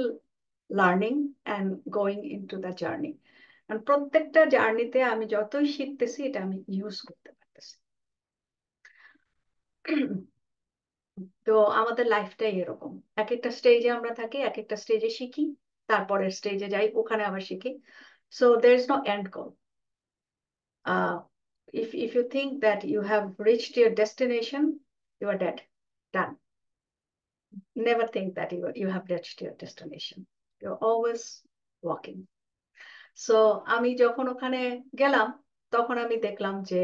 learning and going into the journey. প্রত্যেকটা জার্নিতে আমি যতই শিখতেছি, এটা আমি ইউজ করতে পারতেছি। তো আমাদের লাইফটাই এরকম, এক একটা স্টেজে আমরা থাকি, এক একটা স্টেজে শিখি, তারপরের স্টেজে যাই, ওখানে আবার শিখি। So there is no end goal. If you think that you have reached your destination, you are dead, done. Never think that you have reached your destination. You're always walking. So আমি যখন ওখানে গেলাম, তখন আমি দেখলাম যে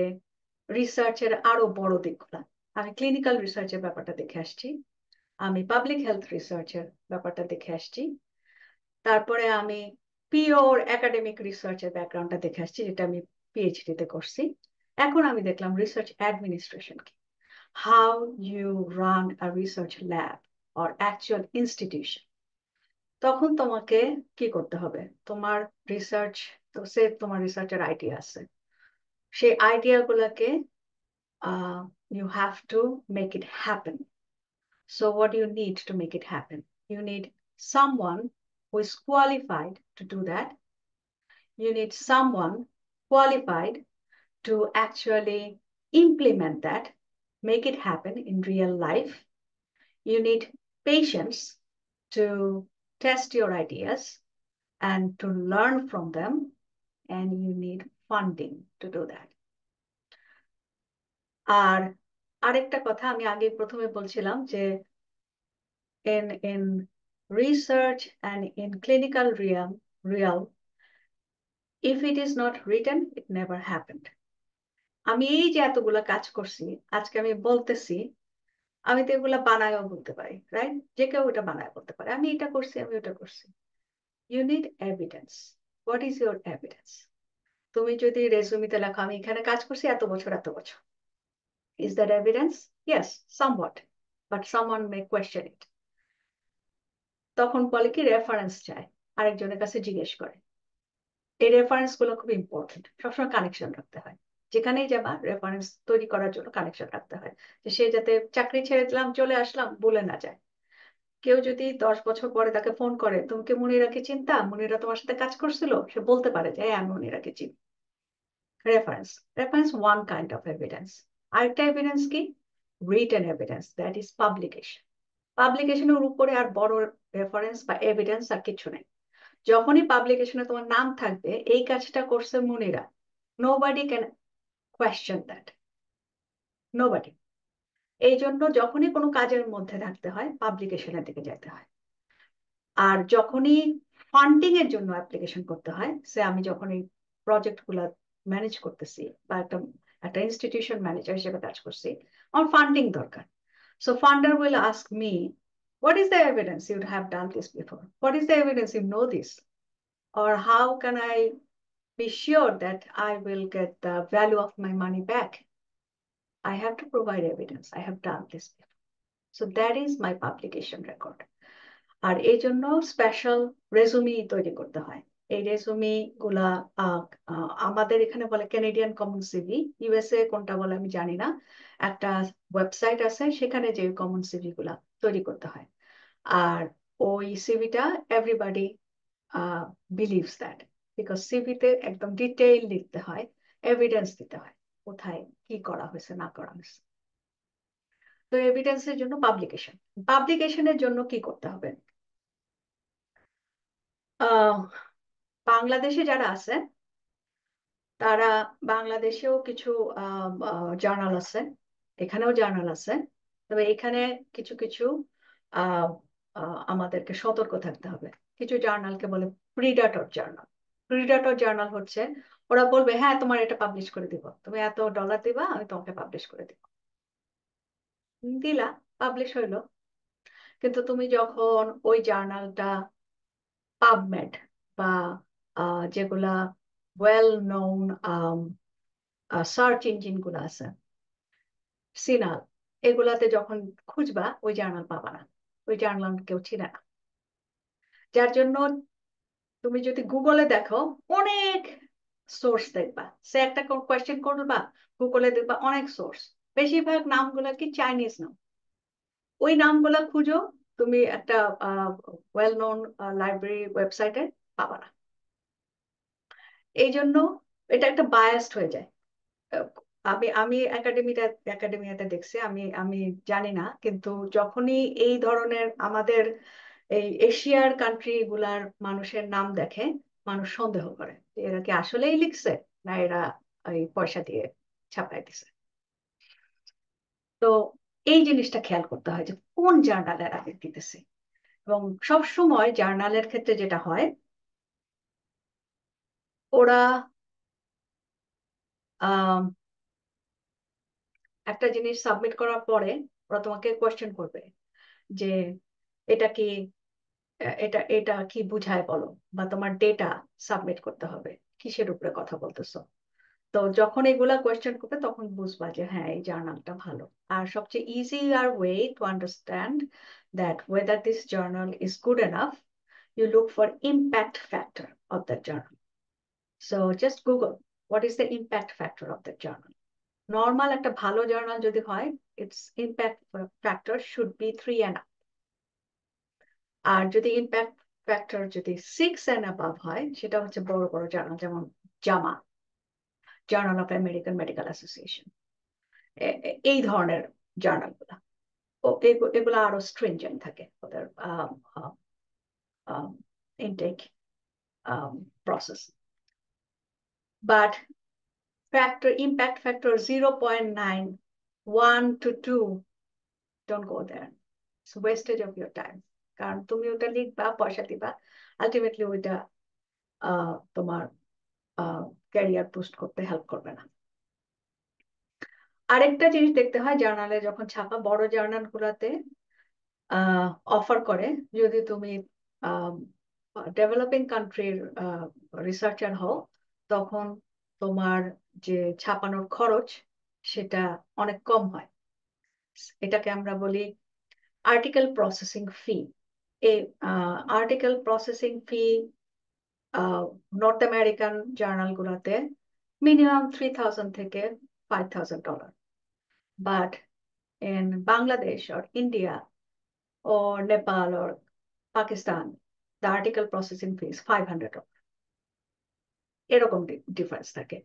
রিসার্চের আরো বড় দিকগুলা, আমি ক্লিনিক্যাল রিসার্চের ব্যাপারটা দেখে আসছি, আমি পাবলিক হেলথ রিসার্চের ব্যাপারটা দেখে আসছি, তারপরে আমি পিওর একাডেমিক রিসার্চের ব্যাকগ্রাউন্ডটা দেখে আসছি, যেটা আমি পিএইচডি তে করছি। এখন আমি দেখলাম রিসার্চ অ্যাডমিনিস্ট্রেশন কি, how you run a research lab or actual institution. তখন তোমাকে কি করতে হবে, তোমার রিসার্চ, তো সে তোমার রিসার্চের আইডিয়া আছে, সেই আইডিয়া গুলাকে you have to make it happen. So what do you need to make it happen? You need someone who is qualified to do that. You need someone qualified to actually implement that, make it happen in real life. You need patience to test your ideas and to learn from them, and you need funding to do that. আর আরেকটা কথা আমি আগে প্রথমে বলছিলাম যে in research and in clinical realm, if it is not written, it never happened. আমি এই যে এতগুলা কাজ করছি, আজকে আমি বলতেছি, আমি তো এগুলা বানায়ও বলতে পারি, রাইট? যে কেউ এটা বানায় বলতে পারে আমি এটা করছি, আমি ওটা করছি। You need evidence. What is your evidence? তুমি যদি রেজুমিতে লেখো আমি এখানে কাজ করছি এত বছর এত বছর, is that evidence? Yes, somewhat, but someone May question ইট। তখন বলে কি রেফারেন্স চায়, আরেকজনের কাছে জিজ্ঞেস করে। এই রেফারেন্স গুলো খুব ইম্পর্টেন্ট, সবসময় কানেকশন রাখতে হয়। যেখানেই যাবা রেফারেন্স তৈরি করার জন্য কানেকশন রাখতে হয়, যে সে যাতে চাকরি ছেড়ে দিলাম চলে আসলাম বলে না যায়। কেউ যদি 10 বছর পরে তাকে ফোন করে, তুমি কি মনিরাকে চিনতা, মনিরা তোমার সাথে কাজ করছিল, সে বলতে পারে যে হ্যাঁ আমি মনিরাকে চিনি। Reference, reference one kind of evidence. আরেকটা এভিডেন্স কি? Written evidence, that is publication. পাবলিকেশনের উপরে আর বড় রেফারেন্স বা এভিডেন্স আর কিছু নেই। যখনই পাবলিকেশনে তোমার নাম থাকবে এই কাজটা করছে Munira, nobody can question that, nobody. এই জন্য যখনই কোনো কাজের মধ্যে থাকতে হয় পাবলিকেশনের দিকে যেতে হয়। আর যখনই ফান্ডিং এর জন্য অ্যাপ্লিকেশন করতে হয়, সে আমি যখন এই প্রজেক্ট গুলা ম্যানেজ করতেছি বা একটা একটা ইনস্টিটিউশন ম্যানেজার হিসেবে কাজ করছি, আমার ফান্ডিং দরকার। So funder will ask me, what is the evidence you have done this before, what is the evidence you know this, or how can I be sure that I will get the value of my money back? I have to provide evidence I have done this before. So that is my publication record. আর এই জন্য special resume তৈরি করতে হয়। এই resume গুলা আমাদের এখানে বলে ক্যানাডিয়ান কমন সিভি, ইউএসএ কোনটা বলে আমি জানি না। একটা ওয়েবসাইট আছে, সেখানে যে কমন সিভি গুলা তৈরি করতে হয়। আর ওই সিভিটা এভরিবাডি বিলিভস দ্যাট, বিকজ সিভিতে একদম ডিটেইল লিখতে হয়, এভিডেন্স দিতে হয় কোথায় কি করা হয়েছে না করা হয়েছে। তো এভিডেন্সের জন্য পাবলিকেশন, পাবলিকেশনের জন্য কি করতে হবে? আহ বাংলাদেশে যারা আছে তারা, বাংলাদেশেও কিছু জার্নাল আছে, এখানেও জার্নাল আছে। তবে এখানে কিছু কিছু আহ আমাদেরকে সতর্ক থাকতে হবে। কিছু জার্নালকে বলে প্রিডাটর জার্নাল। প্রিডাটর জার্নাল হচ্ছে, ওরা বলবে হ্যাঁ তোমার এটা পাবলিশ করে দিব, তুমি এত ডলার দিবা আমি তোমাকে পাবলিশ করে দিব। দিলা, পাবলিশ হইলো, কিন্তু তুমি যখন ওই জার্নালটা পাবমেড বা যেগুলা ওয়েল নোন সার্চ ইঞ্জিন গুলো আছে, সিনাল, এগুলাতে যখন খুঁজবা ওই জার্নাল পাবা না, ওই জার্নাল কেউ চিনে না। যার জন্য তুমি যদি গুগলে দেখো অনেক সোর্স দেখবা, সে একটা কোয়েশ্চেন করবা গুগলে দেখবা অনেক সোর্স, বেশিরভাগ নামগুলা কি চাইনিজ নাম। ওই নামগুলা খুঁজো, তুমি একটা ওয়েল নোন লাইব্রেরি ওয়েবসাইটে পাবা না। এই জন্য এটা একটা বায়াসড হয়ে যায়। আমি আমি একাডেমিয়াতে দেখছি, আমি আমি জানি না, কিন্তু যখনই এই ধরনের আমাদের এই এশিয়ার কান্ট্রি গুলার মানুষের নাম দেখে, মানুষ সন্দেহ করে যে এরা কি আসলেই লিখছে না এরা এই পয়সা দিয়ে ছাপাই দিছে। তো এই জিনিসটা খেয়াল করতে হয় যে কোন জার্নালের আগে দিতেছে। এবং সব সময় জার্নালের ক্ষেত্রে যেটা হয়, ওরা আহ একটা জিনিস সাবমিট করার পরে ওরা তোমাকে কোয়েশ্চেন করবে যে এটা কি, এটা এটা কি বুঝায় বলো, বা তোমার ডেটা সাবমিট করতে হবে, কিসের উপরে কথা বলতেছো। তো যখন এগুলা কোয়েশ্চেন করবে তখন বুঝবা যে হ্যাঁ এই জার্নালটা ভালো। আর সবচেয়ে easier way to understand that whether this journal is good enough, you look for impact factor of that journal. So just Google what is the impact factor of that journal. Normal একটা ভালো journal যদি হয়, its impact factor should be 3 and up. আর যদি impact factor যদি 6 and above হয়, সেটা হচ্ছে বড় বড় জার্নাল, যেমন জামা, journal of American medical association, এই ধরনের জার্নাল গুলা। ও এগুলো আরো স্ট্রিনজেন্ট থাকে ওদের intake process. But factor, impact factor 0.9, 1 to 2, don't go there. It's wastage of your time. কারণ তুমি ওটা লিখবা, পয়সা দিবা, আলটিমেটলি ওইটা তোমার ক্যারিয়ার বুস্ট করতে হেল্প করবে না। আরেকটা জিনিস দেখতে হয় জার্নালে যখন ছাপা, বড় জার্নাল গুলাতে অফার করে যদি তুমি ডেভেলপিং কান্ট্রির রিসার্চার হও, তখন তোমার যে ছাপানোর খরচ সেটা অনেক কম হয়। এটাকে আমরা বলি আর্টিকেল প্রসেসিং ফি। এই article processing fee North American জার্নালগুলোতে মিনিমাম $3,000 থেকে $5,000, but in Bangladesh or India or Nepal or Pakistan, the article processing fee is $500. এরকম ডিফারেন্স থাকে।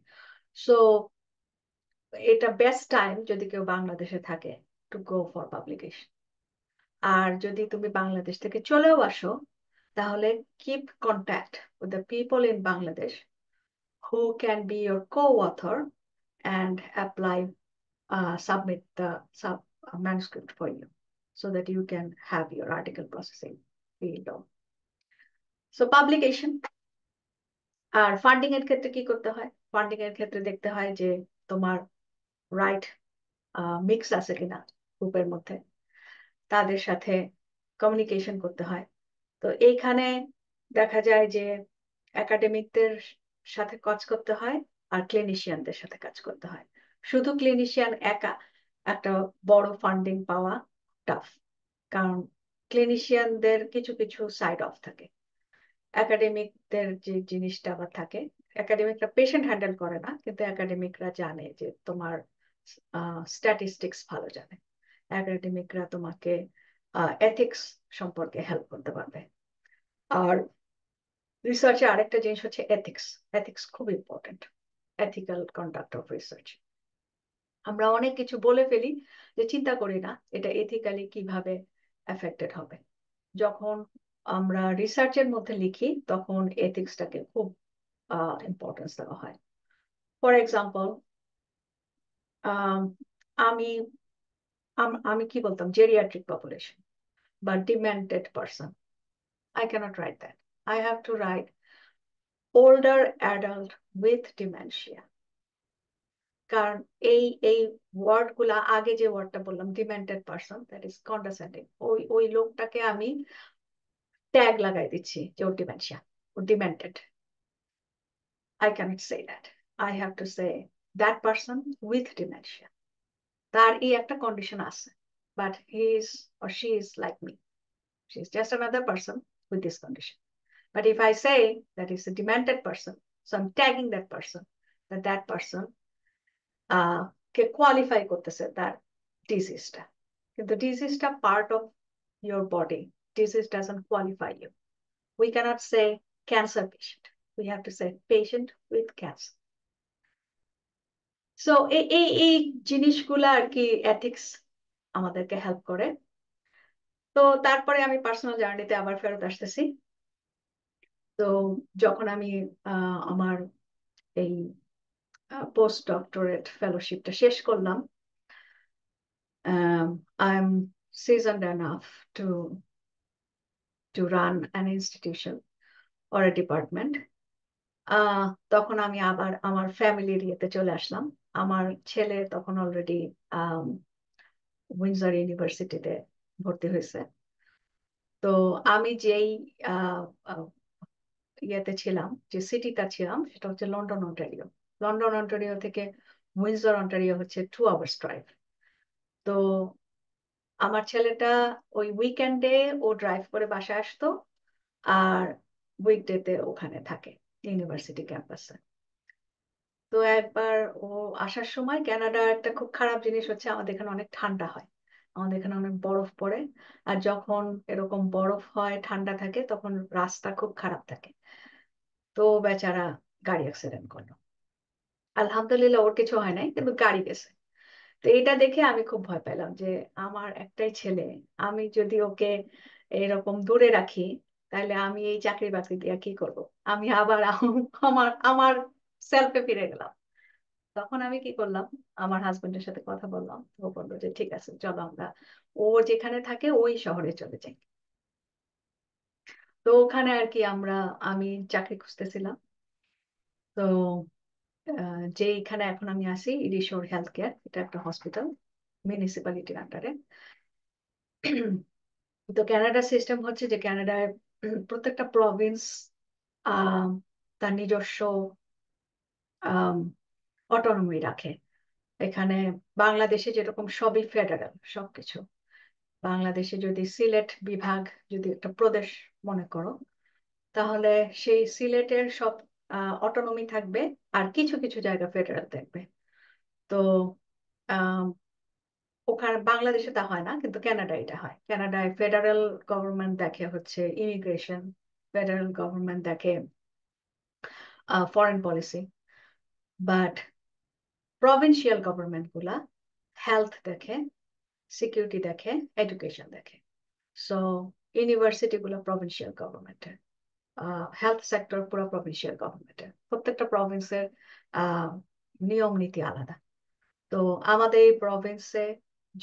সো এটা বেস্ট টাইম যদি কেউ বাংলাদেশে থাকে টু গো ফর পাবলিকেশন। আর যদি তুমি বাংলাদেশ থেকে চলেও আসো, তাহলে keep contact with the people in Bangladesh who can be your co-author and apply, submit the manuscript for you so that you can have your article processing field on. So publication। আর funding এর ক্ষেত্রে কি করতে হয়? Funding এর ক্ষেত্রে দেখতে হয় যে তোমার রাইট মিক্স আছে কিনা গ্রুপের মধ্যে, তাদের সাথে কমিউনিকেশন করতে হয়। তো এইখানে দেখা যায় যে একাডেমিকদের সাথে কাজ করতে হয় আর ক্লিনিশিয়ানদের সাথে কাজ করতে হয়। শুধু ক্লিনিশিয়ান একা একটা বড় ফান্ডিং পাওয়া টাফ, কারণ ক্লিনিশিয়ানদের কিছু কিছু সাইড অফ থাকে। একাডেমিকদের যে জিনিসটা আবার থাকে, একাডেমিকরা পেশেন্ট হ্যান্ডেল করে না, কিন্তু একাডেমিকরা জানে যে তোমার স্ট্যাটিস্টিক্স ভালো জানে, একাডেমিকরা তোমাকে এথিক্স সম্পর্কে হেল্প করতে পারবে। আর রিসার্চে আরেকটা জিনিস হচ্ছে এথিক্স। এথিক্স খুব important, ethical conduct of research. আমরা অনেক কিছু বলে ফেলি যে চিন্তা করি না এটা এথিক্যালি কিভাবে এফেক্টেড হবে। যখন আমরা রিসার্চের মধ্যে লিখি তখন এথিক্সটাকে খুব ইম্পর্টেন্স দেওয়া হয়। ফর এক্সাম্পল, আমি আমি কি বলতাম জেরিয়াট্রিক পপুলেশন বা ডিমেন্টেড person, I cannot write that. I have to write older adult with dementia, কারণ এই এই ওয়ার্ড গুলা, আগে যে ওয়ার্ডটা বললাম demented person, that is condescending, ওই লোকটাকে আমি ট্যাগ লাগাই দিচ্ছি যে ওর ডিমেনশিয়া, ওর demented. I cannot say that. I have to say that person with dementia. তার এই একটা কন্ডিশন আছে, but he is or she is like me. She is just another person with this condition. But if I say that is a demented person, so I'm tagging that person, that person কে qualify করতেছে তার ডিজিজটা। কিন্তু ডিজিজটা part of your body. Disease doesn't qualify you. We cannot say cancer patient. We have to say patient with cancer. So এই জিনিসগুলা আর কি ethics আমাদেরকে হেল্প করে। তো তারপরে আমি পার্সোনাল জার্নিতে আবার ফেরত আসতেছি। তো যখন আমি আমার এই পোস্ট ডক্টরেট ফেলোশিপটা শেষ করলাম, I am seasoned enough to run an institution or a department. তখন আমি আবার আমার ফ্যামিলির ইয়েতে চলে আসলাম। আমার ছেলে তখন অলরেডি উইন্ডসর ইউনিভার্সিটিতে ভর্তি হয়েছে। তো আমি যেই ইয়েতে ছিলাম, যে সিটিটা ছিলাম, সেটা হচ্ছে লন্ডন অন্টারিও। লন্ডন অন্টারিও থেকে উইন্ডসর অন্টারিও হচ্ছে 2 hours ড্রাইভ। তো আমার ছেলেটা ওই উইকেন্ডে ও ড্রাইভ করে বাসায় আসতো, আর উইকডেতে ওখানে থাকে ইউনিভার্সিটি ক্যাম্পাসে। তো একবার ও আসার সময়, কানাডা একটা খুব খারাপ জিনিস হচ্ছে আমাদের এখানে অনেক ঠান্ডা হয়, আমাদের এখানে অনেক বরফ পড়ে, আর যখন এরকম বরফ হয় ঠান্ডা থাকে তখন রাস্তা খুব খারাপ থাকে। তো বেচারা গাড়ি অ্যাক্সিডেন্ট করলো। আলহামদুলিল্লাহ ওর কিছু হয় নাই, কিন্তু গাড়ি গেছে। তো এটা দেখে আমি খুব ভয় পেলাম যে আমার একটাই ছেলে, আমি যদি ওকে এরকম দূরে রাখি তাহলে আমি এই চাকরি বাকরি দিয়ে কি করব? আমি আবার আমার আমার সেলফে ফিরে গেলাম। তখন আমি কি করলাম, আমার হাজবেন্ডের সাথে কথা বললাম। ও বললো যে ঠিক আছে চলো আমরা ও যেখানে থাকে ওই শহরে চলে যাই। তো ওখানে আর কি আমি চাকরি খুঁজতেছিলাম। তো যেখানে এখন আমি আছি, ইরিশোর হেলথ কেয়ার, এটা একটা হসপিটাল মিউনিসিপ্যালিটির আন্ডারে। তো ক্যানাডার সিস্টেম হচ্ছে যে ক্যানাডায় প্রত্যেকটা প্রভিন্স তার নিজস্ব অটোনমি রাখে। এখানে বাংলাদেশে যেরকম সবই ফেডারেল, সবকিছু। বাংলাদেশে যদি সিলেট বিভাগ যদি একটা প্রদেশ মনে করো, তাহলে সেই সিলেটের সব অটোনমি থাকবে, আর কিছু কিছু জায়গা ফেডারেল থাকবে। তো আহ, ওখানে বাংলাদেশে তা হয় না, কিন্তু কানাডায় এটা হয়। কানাডায় ফেডারেল গভর্নমেন্ট দেখে হচ্ছে ইমিগ্রেশন, ফেডারেল গভর্নমেন্ট দেখে foreign policy, but provincial government গুলা হেলথ দেখে, সিকিউরিটি দেখে, এডুকেশন দেখে। সো ইউনিভার্সিটি গুলো প্রভিন্সিয়াল গভর্নমেন্টের, হেলথ সেক্টর পুরো প্রভিন্সিয়াল গভর্নমেন্টের। প্রত্যেকটা প্রভিন্সের নিয়ম নীতি আলাদা। তো আমাদের এই প্রভিন্সে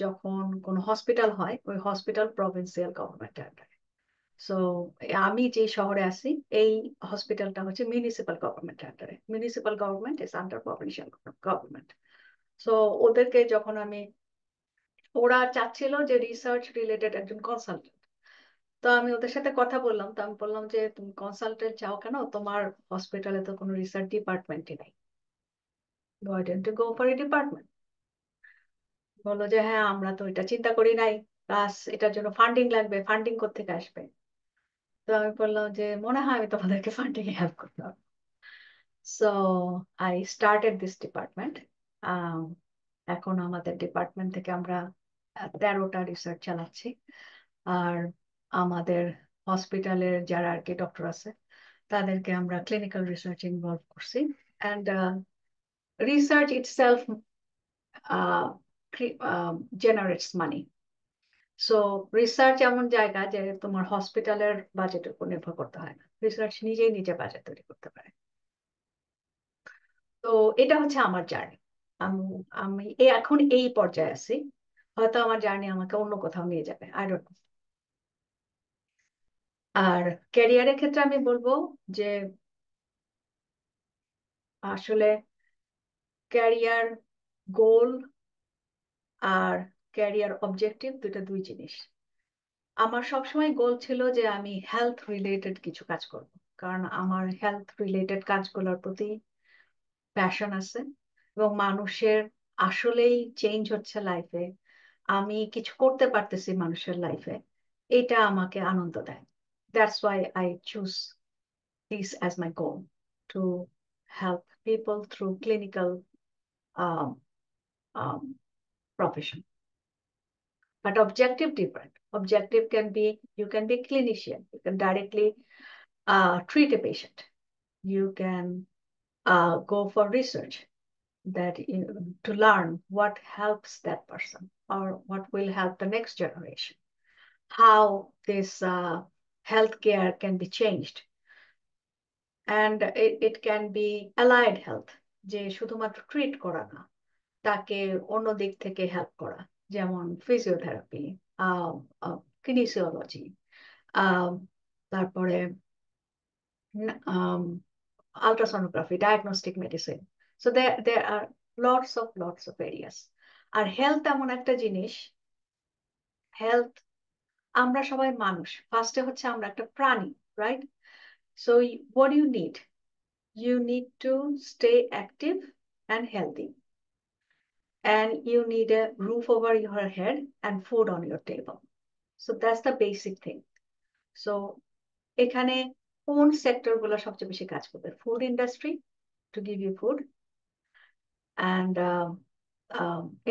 যখন কোনো হসপিটাল হয়, ওই হসপিটাল প্রভিন্সিয়াল গভর্নমেন্টের আন্ডারে। সো আমি যে শহরে আছি, এই হসপিটালটা হচ্ছে মিউনিসিপাল গভর্নমেন্টের আন্ডারে। Municipal government is under provincial government. So ওদেরকে যখন ওরা চাচ্ছিল যে রিসার্চ রিলেটেড একজন কনসালটেন্ট, তো আমি ওদের সাথে কথা বললাম। তো আমি বললাম যে তুমি কনসালটেন্ট চাও কেন, তোমার হসপিটালে তো কোনো রিসার্চ ডিপার্টমেন্টই নাই, why don't you go for a department? বললো যে হ্যাঁ, আমরা তো এটা চিন্তা করি নাই, প্লাস এটার জন্য ফান্ডিং লাগবে, ফান্ডিং কোত্থেকে আসবে? তো আমি বললাম যে মনে হয় আমি তোমাদেরকে ফান্ডিং এ হেল্প করতে পারবো। So I started this department. এখন আমাদের ডিপার্টমেন্ট থেকে আমরা 13টা রিসার্চ চালাচ্ছি। আর আমাদের হসপিটালের যারা আর কি ডক্টর আছে, তাদেরকে আমরা ক্লিনিক্যাল রিসার্চ ইনভলভ করছি। And research itself generates money. So research এমন জায়গা যে তোমার হসপিটালের বাজেটের উপর নির্ভর করতে হয় না, রিসার্চ নিজেই নিজে বাজেট তৈরি করতে পারে। তো এটা হচ্ছে আমার জার্নি। আমি আমি এখন এই পর্যায়ে আছি, হয়তো আমার জার্নি আমাকে অন্য কোথাও নিয়ে যাবে, আই ডোন্ট নো। আর ক্যারিয়ারের ক্ষেত্রে আমি বলবো যে আসলে ক্যারিয়ার গোল আর ক্যারিয়ার অবজেক্টিভ দুই জিনিস। আমার সবসময় গোল ছিল যে আমি হেলথ রিলেটেড কিছু কাজ করব, কারণ আমার হেলথ রিলেটেড কাজগুলোর প্রতি প্যাশন আছে, এবং মানুষের আসলেই চেঞ্জ হচ্ছে লাইফে, আমি কিছু করতে পারতেছি মানুষের লাইফে, এটা আমাকে আনন্দ দেয়। That's why I choose this as my goal, to help people through clinical profession. But objective different. Objective can be, you can be a clinician, you can directly treat a patient, you can go for research that to learn what helps that person or what will help the next generation, how this healthcare can be changed, and it can be allied health, যে শুধুমাত্র treat করা না, তাকে অন্য দিক থেকে help করা, যেমন ফিজিওথেরাপি, কিনেসিওলজি, তারপরে ultrasonography, diagnostic medicine. So there are lots of areas. আর হেলথ এমন একটা জিনিস, হেলথ, আমরা সবাই মানুষ, ফার্স্টে হচ্ছে আমরা একটা প্রাণী, right? So what do you need to stay active and healthy, and you need a roof over your head and food on your table. So that's the basic thing. So এখানে কোন সেক্টর গুলো সবচেয়ে বেশি কাজ করবে? Food industry, to give you food, and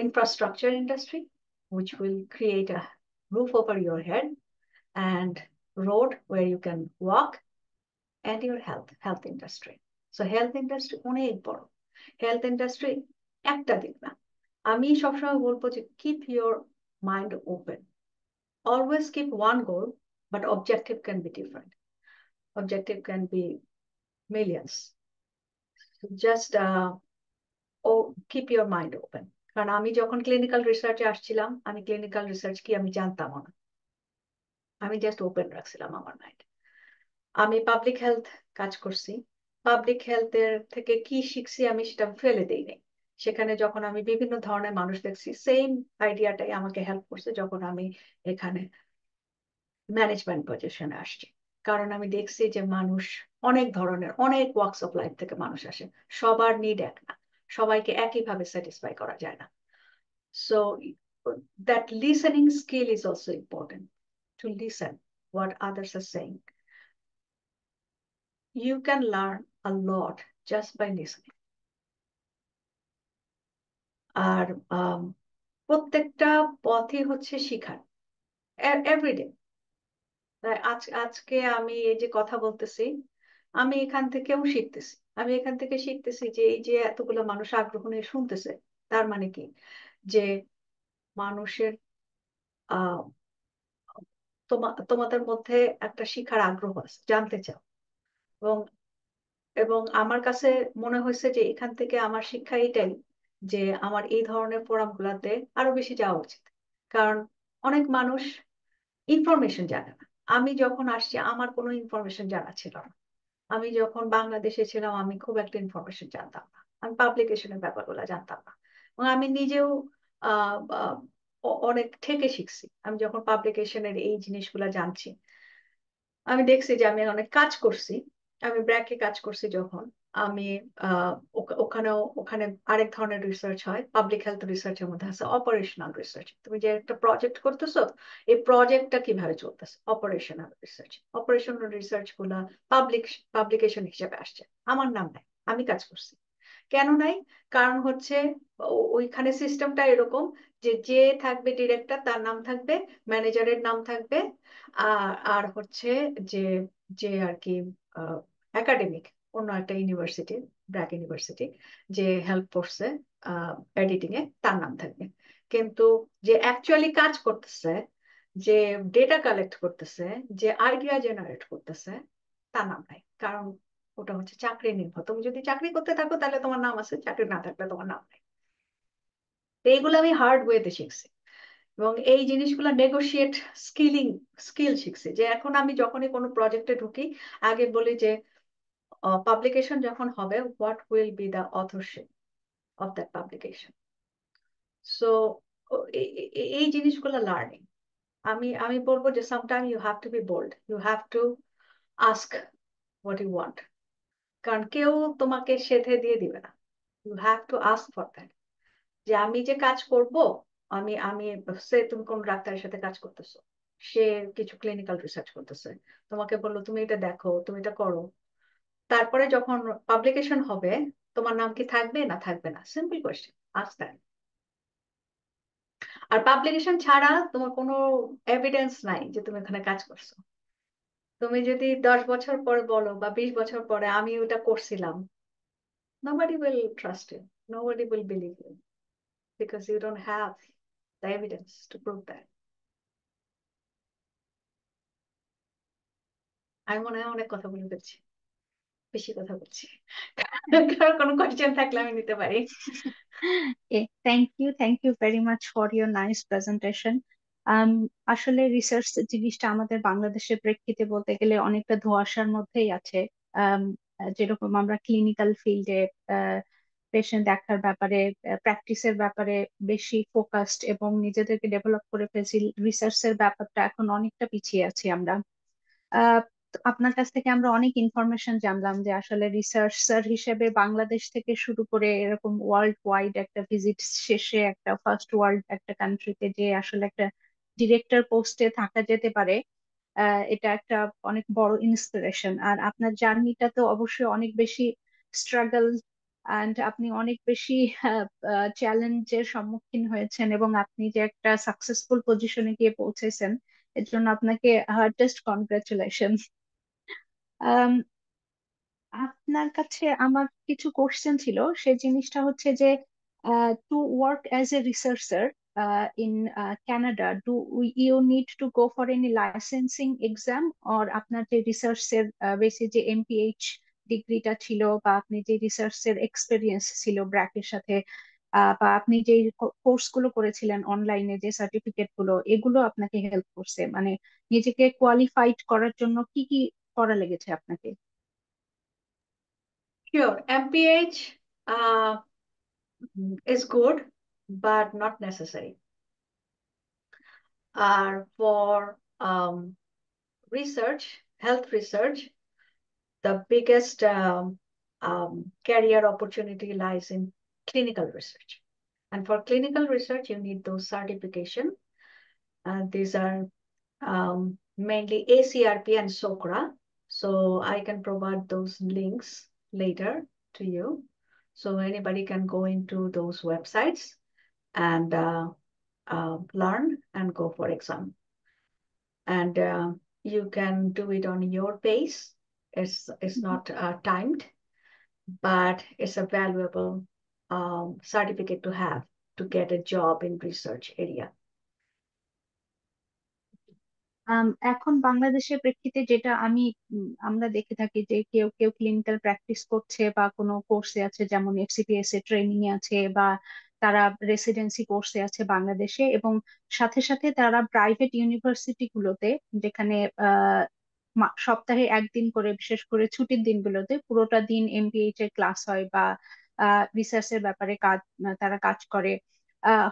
infrastructure industry, which will create a roof over your head and road where you can walk, and your health industry. So health industry অনেক বড়। Health industry একটা দিক না। আমি সবসময় বলবো যে keep your mind open. Always keep one goal, but objective can be different. Objective can be millions. Just keep your mind open. কারণ আমি যখন ক্লিনিক্যাল রিসার্চে আসছিলাম, আমি ক্লিনিক্যাল রিসার্চ কি আমি জানতামও না, আমি জাস্ট ওপেন রাখছিলাম আমার মাইন্ড। আমি পাবলিক হেলথ কাজ করছি, পাবলিক হেলথের থেকে কি শিখছি আমি সেটা ফেলে দেই নাই। সেখানে যখন আমি বিভিন্ন ধরনের মানুষ দেখছি, সেম আইডিয়াটাই আমাকে হেল্প করছে যখন আমি এখানে ম্যানেজমেন্ট পজিশনে আসছি। কারণ আমি দেখছি যে মানুষ অনেক ধরনের, অনেক ওয়ার্কস অফ লাইফ থেকে মানুষ আসে, সবার নিড এক না, সবাইকে একইভাবে স্যাটিসফাই করা যায় না। So that listening skill is also important, to listen what others are saying. you can learn a lot just by listening. আর প্রত্যেকটা পথই হচ্ছে শিখার, এভরিডে। আজকে আমি এই যে কথা বলতেছি, আমি এখান থেকেও শিখতেছি। আমি এখান থেকে শিখতেছি যে এই যে এতগুলো মানুষ আগ্রহ নিয়ে শুনতেছে, তার মানে কি, যে মানুষের আহ তোমাদের মধ্যে একটা শিখার আগ্রহ আছে, জানতে চাও। এবং এবং আমার কাছে মনে হয়েছে যে এখান থেকে আমার শিক্ষা এটাই, যে আমার এই ধরনের ফোরাম গুলাতে আরো বেশি যাওয়া উচিত। কারণ অনেক মানুষ ইনফরমেশন জানে না। আমি যখন আসছি আমার কোনো ইনফরমেশন জানা ছিল না। আমি যখন বাংলাদেশে ছিলাম আমি খুব একটা ইনফরমেশন জানতাম না, আমি পাবলিকেশনের ব্যাপারগুলো জানতাম না। এবং আমি নিজেও আহ আহ, অনেক থেকে শিখছি। আমি যখন পাবলিকেশনের এই জিনিসগুলো জানছি, আমি দেখছি যে আমি অনেক কাজ করছি। আমি ব্র্যাকে কাজ করছি যখন, আমি ওখানে আরেক ধরনের রিসার্চ হয়, পাবলিক হেলথ রিসার্চের মধ্যে আছে অপারেশনাল রিসার্চ। তুমি যে একটা প্রজেক্ট করতেছো, এই প্রজেক্টটা কিভাবে চলতেছে, অপারেশনাল রিসার্চ। অপারেশনাল রিসার্চ গুলা পাবলিকেশন হিসেবে আসছে, আমার নাম নাই, আমি কাজ করছি। কেন নাই? কারণ হচ্ছে ওইখানে সিস্টেমটা এরকম যে যে থাকবে ডিরেক্টর তার নাম থাকবে, ম্যানেজারের নাম থাকবে, আর হচ্ছে যে যে আর কি একাডেমিক অন্য একটা ইউনিভার্সিটি, ব্র্যাক ইউনিভার্সিটি, যে হেল্প করছে এডিটিং এ, তার নাম থাকবে। কিন্তু যে অ্যাকচুয়ালি কাজ করতেছে, যে ডেটা কালেক্ট করতেছে, যে আইডিয়া জেনারেট করতেছে, তার নাম নাই। কারণ ওটা হচ্ছে চাকরি নির্ভর। তুমি যদি চাকরি করতে থাকো তাহলে তোমার নাম আছে, চাকরি না থাকলে তোমার নাম নাই। তো এইগুলো আমি হার্ড ওয়েতে শিখছি। এবং এই জিনিসগুলো নেগোশিয়েট স্কিল শিখছি। যে এখন আমি যখনই কোনো প্রজেক্টে ঢুকি, আগে বলি যে পাবলিকেশন যখন হবে, what will be the authorship of that publication. So এই জিনিসগুলো লার্নিং। আমি বলবো যে sometime you have to be bold, you have to ask what you want. কারণ কেউ তোমাকে সেধে দিয়ে দিবে না, you have to ask for that. যে আমি যে কাজ করব, আমি আমি সে তুমি কোন ডাক্তারের সাথে কাজ করতেছো, সে কিছু ক্লিনিক্যাল রিসার্চ করতেছে, তোমাকে বললো তুমি এটা দেখো, তুমি এটা করো। তারপরে যখন পাবলিকেশন হবে, তোমার নাম কি থাকবে না থাকবে না, সিম্পল কোয়েশ্চেন, আস্ক দ্যাট। আর পাবলিকেশন ছাড়া তোমার কোনো এভিডেন্স নাই যে তুমি এখানে কাজ করছো। তুমি যদি 10 বছর পরে বলো বা 20 বছর পরে আমি ওটা করছিলাম, nobody will trust you, nobody will believe you, because you don't have the evidence to prove that. আমি মনে হয় অনেক কথা বলে ফেলছি, বেশি কথা বলছি। কারো কোনো কোয়েশ্চেন থাকলে আমি নিতে পারি। Thank you very much for your nice presentation. আসলে রিসার্চ জিনিসটা আমাদের বাংলাদেশের প্রেক্ষিতে বলতে গেলে অনেকটা ধোঁয়াশার মধ্যেই আছে। আম, যেরকম আমরা ক্লিনিক্যাল ফিল্ডে পেশেন্ট দেখার ব্যাপারে, প্র্যাকটিসের ব্যাপারে বেশি ফোকাসড এবং নিজেদেরকে ডেভেলপ করে ফেলছি, রিসার্চের ব্যাপারটা এখন অনেকটা পিছিয়ে আছি আমরা। তো আপনার কাছ থেকে আমরা অনেক ইনফরমেশন জানলাম যে আসলে রিসার্চার হিসেবে বাংলাদেশ থেকে শুরু করে এরকম ওয়ার্ল্ড ওয়াইড একটা ভিজিট শেষে একটা ফার্স্ট ওয়ার্ল্ড একটা কান্ট্রিতে যে আসলে একটা ডিরেক্টর পোস্টে থাকা যেতে পারে, এটা একটা অনেক বড় ইন্সপিরেশন। আর আপনার জার্নিটা তো অবশ্যই অনেক বেশি স্ট্রাগল, অ্যান্ড আপনি অনেক বেশি চ্যালেঞ্জের সম্মুখীন হয়েছেন এবং আপনি যে একটা সাকসেসফুল পজিশনে গিয়ে পৌঁছেছেন, এর জন্য আপনাকে হার্টেস্ট কনগ্রাচুলেশন। আপনার কাছে আমার কিছু কোশ্চেন ছিল। সেই জিনিসটা হচ্ছে যে to work as a researcher in Canada, do you need to go for any licensing exam, or আপনার যে রিসার্চের বেসে যে এমপিএইচ ডিগ্রিটা ছিল বা আপনি যে রিসার্চের এক্সপিরিয়েন্স ছিল ব্র্যাকের সাথে, বা আপনি যে কোর্স গুলো করেছিলেন অনলাইনে, যে সার্টিফিকেট গুলো, এগুলো আপনাকে হেল্প করছে মানে নিজেকে কোয়ালিফাইড করার জন্য কি কি করা লেগেছে আপনাকে? Sure, MPH is good, but not necessary. For research, health research, the biggest career opportunity lies in clinical research. And for clinical research, you need those certification. These are mainly ACRP and SOCRA. So I can provide those links later to you. So anybody can go into those websites and learn and go for exam. And you can do it on your pace. It's not timed, but it's a valuable certificate to have to get a job in research area. এখন বাংলাদেশের প্রেক্ষিতে যেটা আমরা দেখে থাকি যে কেউ কেউ ক্লিনিক্যাল প্র্যাকটিস করছে বা কোনো কোর্সে আছে, যেমন এফসিপিএস এ ট্রেনিং এ আছে, বা তারা রেসিডেন্সি কোর্সে আছে বাংলাদেশে, এবং সাথে সাথে তারা প্রাইভেট ইউনিভার্সিটি গুলোতে, যেখানে সপ্তাহে একদিন করে, বিশেষ করে ছুটির দিনগুলোতে পুরোটা দিন এমপিএইচ এর ক্লাস হয় বা রিসার্চের ব্যাপারে তারা কাজ করে।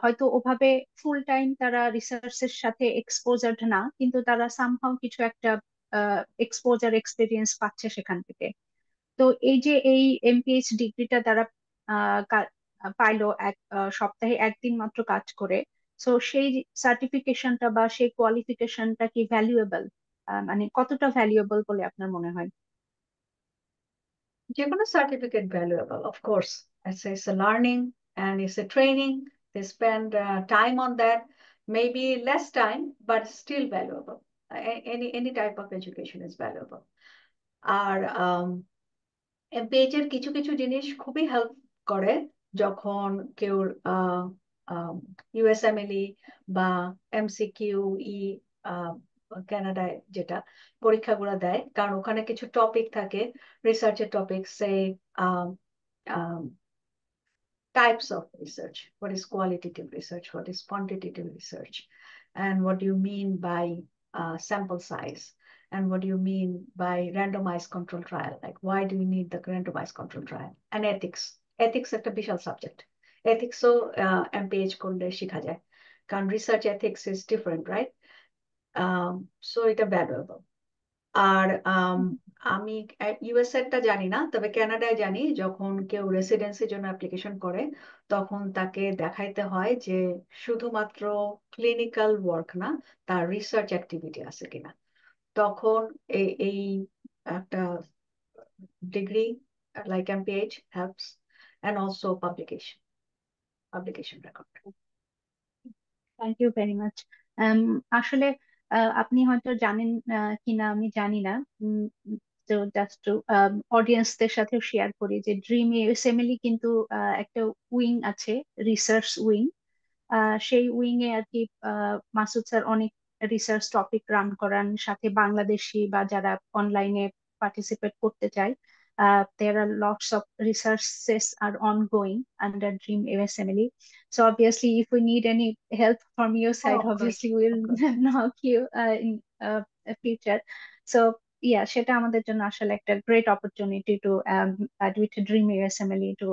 হয়তো ওভাবে ফুল টাইম তারা রিসার্চের সাথে এক্সপোজার্ড না, কিন্তু তারা সামহাও কিছু একটা এক্সপোজার এক্সপিরিয়েন্স পাচ্ছে সেখান থেকে। তো এই যে এই এমপিএইচ ডিগ্রিটা তারা পাইলো সপ্তাহে একদিন মাত্র কাজ করে, তো সেই সার্টিফিকেশনটা বা সেই কোয়ালিফিকেশনটা কি ভ্যালুয়েবল, মানে কতটা ভ্যালুয়েবল বলে আপনার মনে হয়? যে কোনো certificate valuable, of course. It's a learning and it's a training. They spend time on that, maybe less time, but still valuable. Any type of education is valuable. আর পেজের কিছু কিছু জিনিস খুবই হেল্প করে যখন কেউ ইউএসএমএলই বা এমসিকিউ ই কানাডায় যেটা পরীক্ষাগুলো দেয়, কারণ ওখানে কিছু টপিক থাকে, রিসার্চের topic, say types of research. What is qualitative research? What is quantitative research? And what do you mean by sample size? And what do you mean by randomized control trial? Like, why do we need the randomized control trial? And ethics. Ethics is a visual subject. Ethics so MPH করলে শেখা যায়, কারণ research ethics is different, right? So it's valuable. আর আমি ইউএসএটা জানি না, তবে কানাডায় জানি যখন কেউ রেসিডেন্সির জন্য অ্যাপ্লিকেশন করে তখন তাকে দেখাইতে হয় যে শুধুমাত্র ক্লিনিক্যাল ওয়ার্ক না, তার রিসার্চ অ্যাক্টিভিটি আছে কিনা। তখন এই একটা degree like MPH helps, and also publication record. Thank you very much. আসলে আপনি হয়তো জানেন কিনা আমি জানি না, তো জাস্ট টু অডিয়েন্সদের সাথে শেয়ার করি যে ড্রিম ইউএসএমএলই কিন্তু একটা উইং আছে, রিসার্চ উইং। সেই উইং এ আর কি মাসুদ স্যার অনেক রিসার্চ টপিক রান করান, সাথে বাংলাদেশি বা যারা অনলাইনে পার্টিসিপেট করতে চায়, there are lots of researches are ongoing under Dream USMLE. So obviously, if we need any help from your Oh, side, of course, obviously of we'll course. knock you in future. So yeah, সেটা আমাদের জন্য আসলে একটা great opportunity to add with Dream USMLE to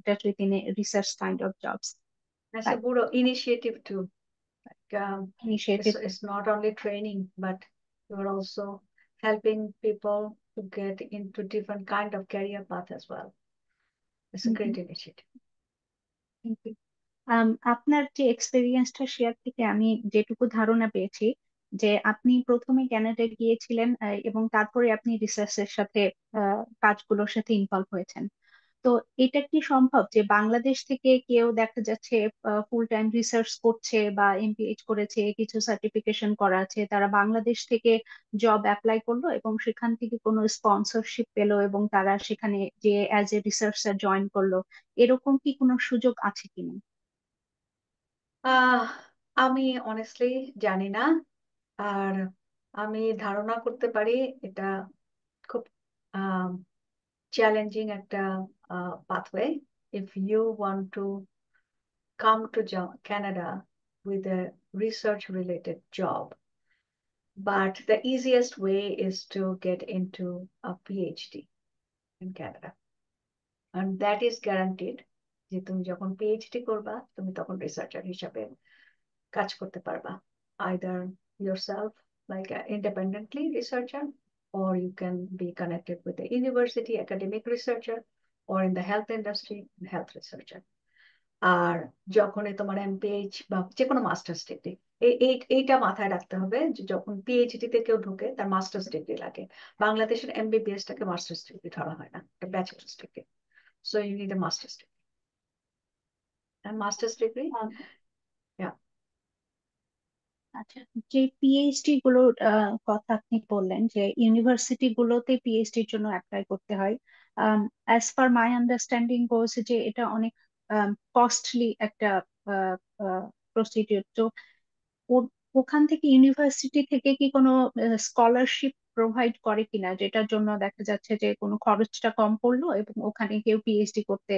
get within a research kind of jobs. That's a good initiative too. Like, Initiative. it's not only training, but you're also helping people to get into different kind of career path as well. It's a great initiative. Thank you. আপনার যে এক্সপেরিয়েন্সটা share থেকে আমি যেটুকু ধারণা পেয়েছি, যে আপনি প্রথমে কানাডায় গিয়েছিলেন এবং তারপরে আপনি রিসার্চের সাথে কাজগুলোর সাথে ইনভলভ হয়েছেন। তো এটা কি সম্ভব যে বাংলাদেশ থেকে কেউ দেখা যাচ্ছে ফুল টাইম রিসার্চ করছে বা এমপিএইচ করেছে, কিছু সার্টিফিকেশন করা আছে, তারা বাংলাদেশ থেকে জব অ্যাপ্লাই করলো এবং সেখান থেকে কোনো স্পন্সরশিপ পেলো এবং তারা সেখানে যে অ্যাজ এ রিসার্চার জয়েন করলো, এরকম কি কোনো সুযোগ আছে কিনা? আমি অনেস্টলি জানি না, আর আমি ধারণা করতে পারি এটা খুব চ্যালেঞ্জিং একটা pathway if you want to come to Canada with a research related job. But the easiest way is to get into a PhD in Canada. And that is guaranteed যে তুমি যখন পিএইচডি করবা তুমি তখন researcher হিসাবে কাজ করতে পারবা, either yourself like independently researcher, or you can be connected with the university academic researcher, or in the health industry health researcher. আর যখনই তোমার এমপিএইচ বা যে কোনো মাস্টার্স ডিগ্রি এইটা মাথায় রাখতে হবে যে যখন পিএইচডি তে কেউ ঢোকে তার মাস্টার্স ডিগ্রি লাগে। বাংলাদেশের এমবিবিএস টাকে মাস্টার্স ডিগ্রি ধরা হয় না, এটা bachelor's degree. So you need a master's degree, and master's degree. Um, Yeah. আচ্ছা, যে পিএইচডি গুলোর কথা আপনি বললেন যে ইউনিভার্সিটি গুলোতে পিএইচডির জন্য অ্যাপ্লাই করতে হয়, অ্যাজ পার মাই আন্ডারস্ট্যান্ডিং গোস যে এটা অনেক কস্টলি একটা প্রসিডিউর। তো ওখান থেকে ইউনিভার্সিটি থেকে কি কোনো স্কলারশিপ প্রোভাইড করে কিনা, যেটার জন্য দেখা যাচ্ছে যে কোনো খরচটা কম পড়লো এবং ওখানে কেউ পিএইচডি করতে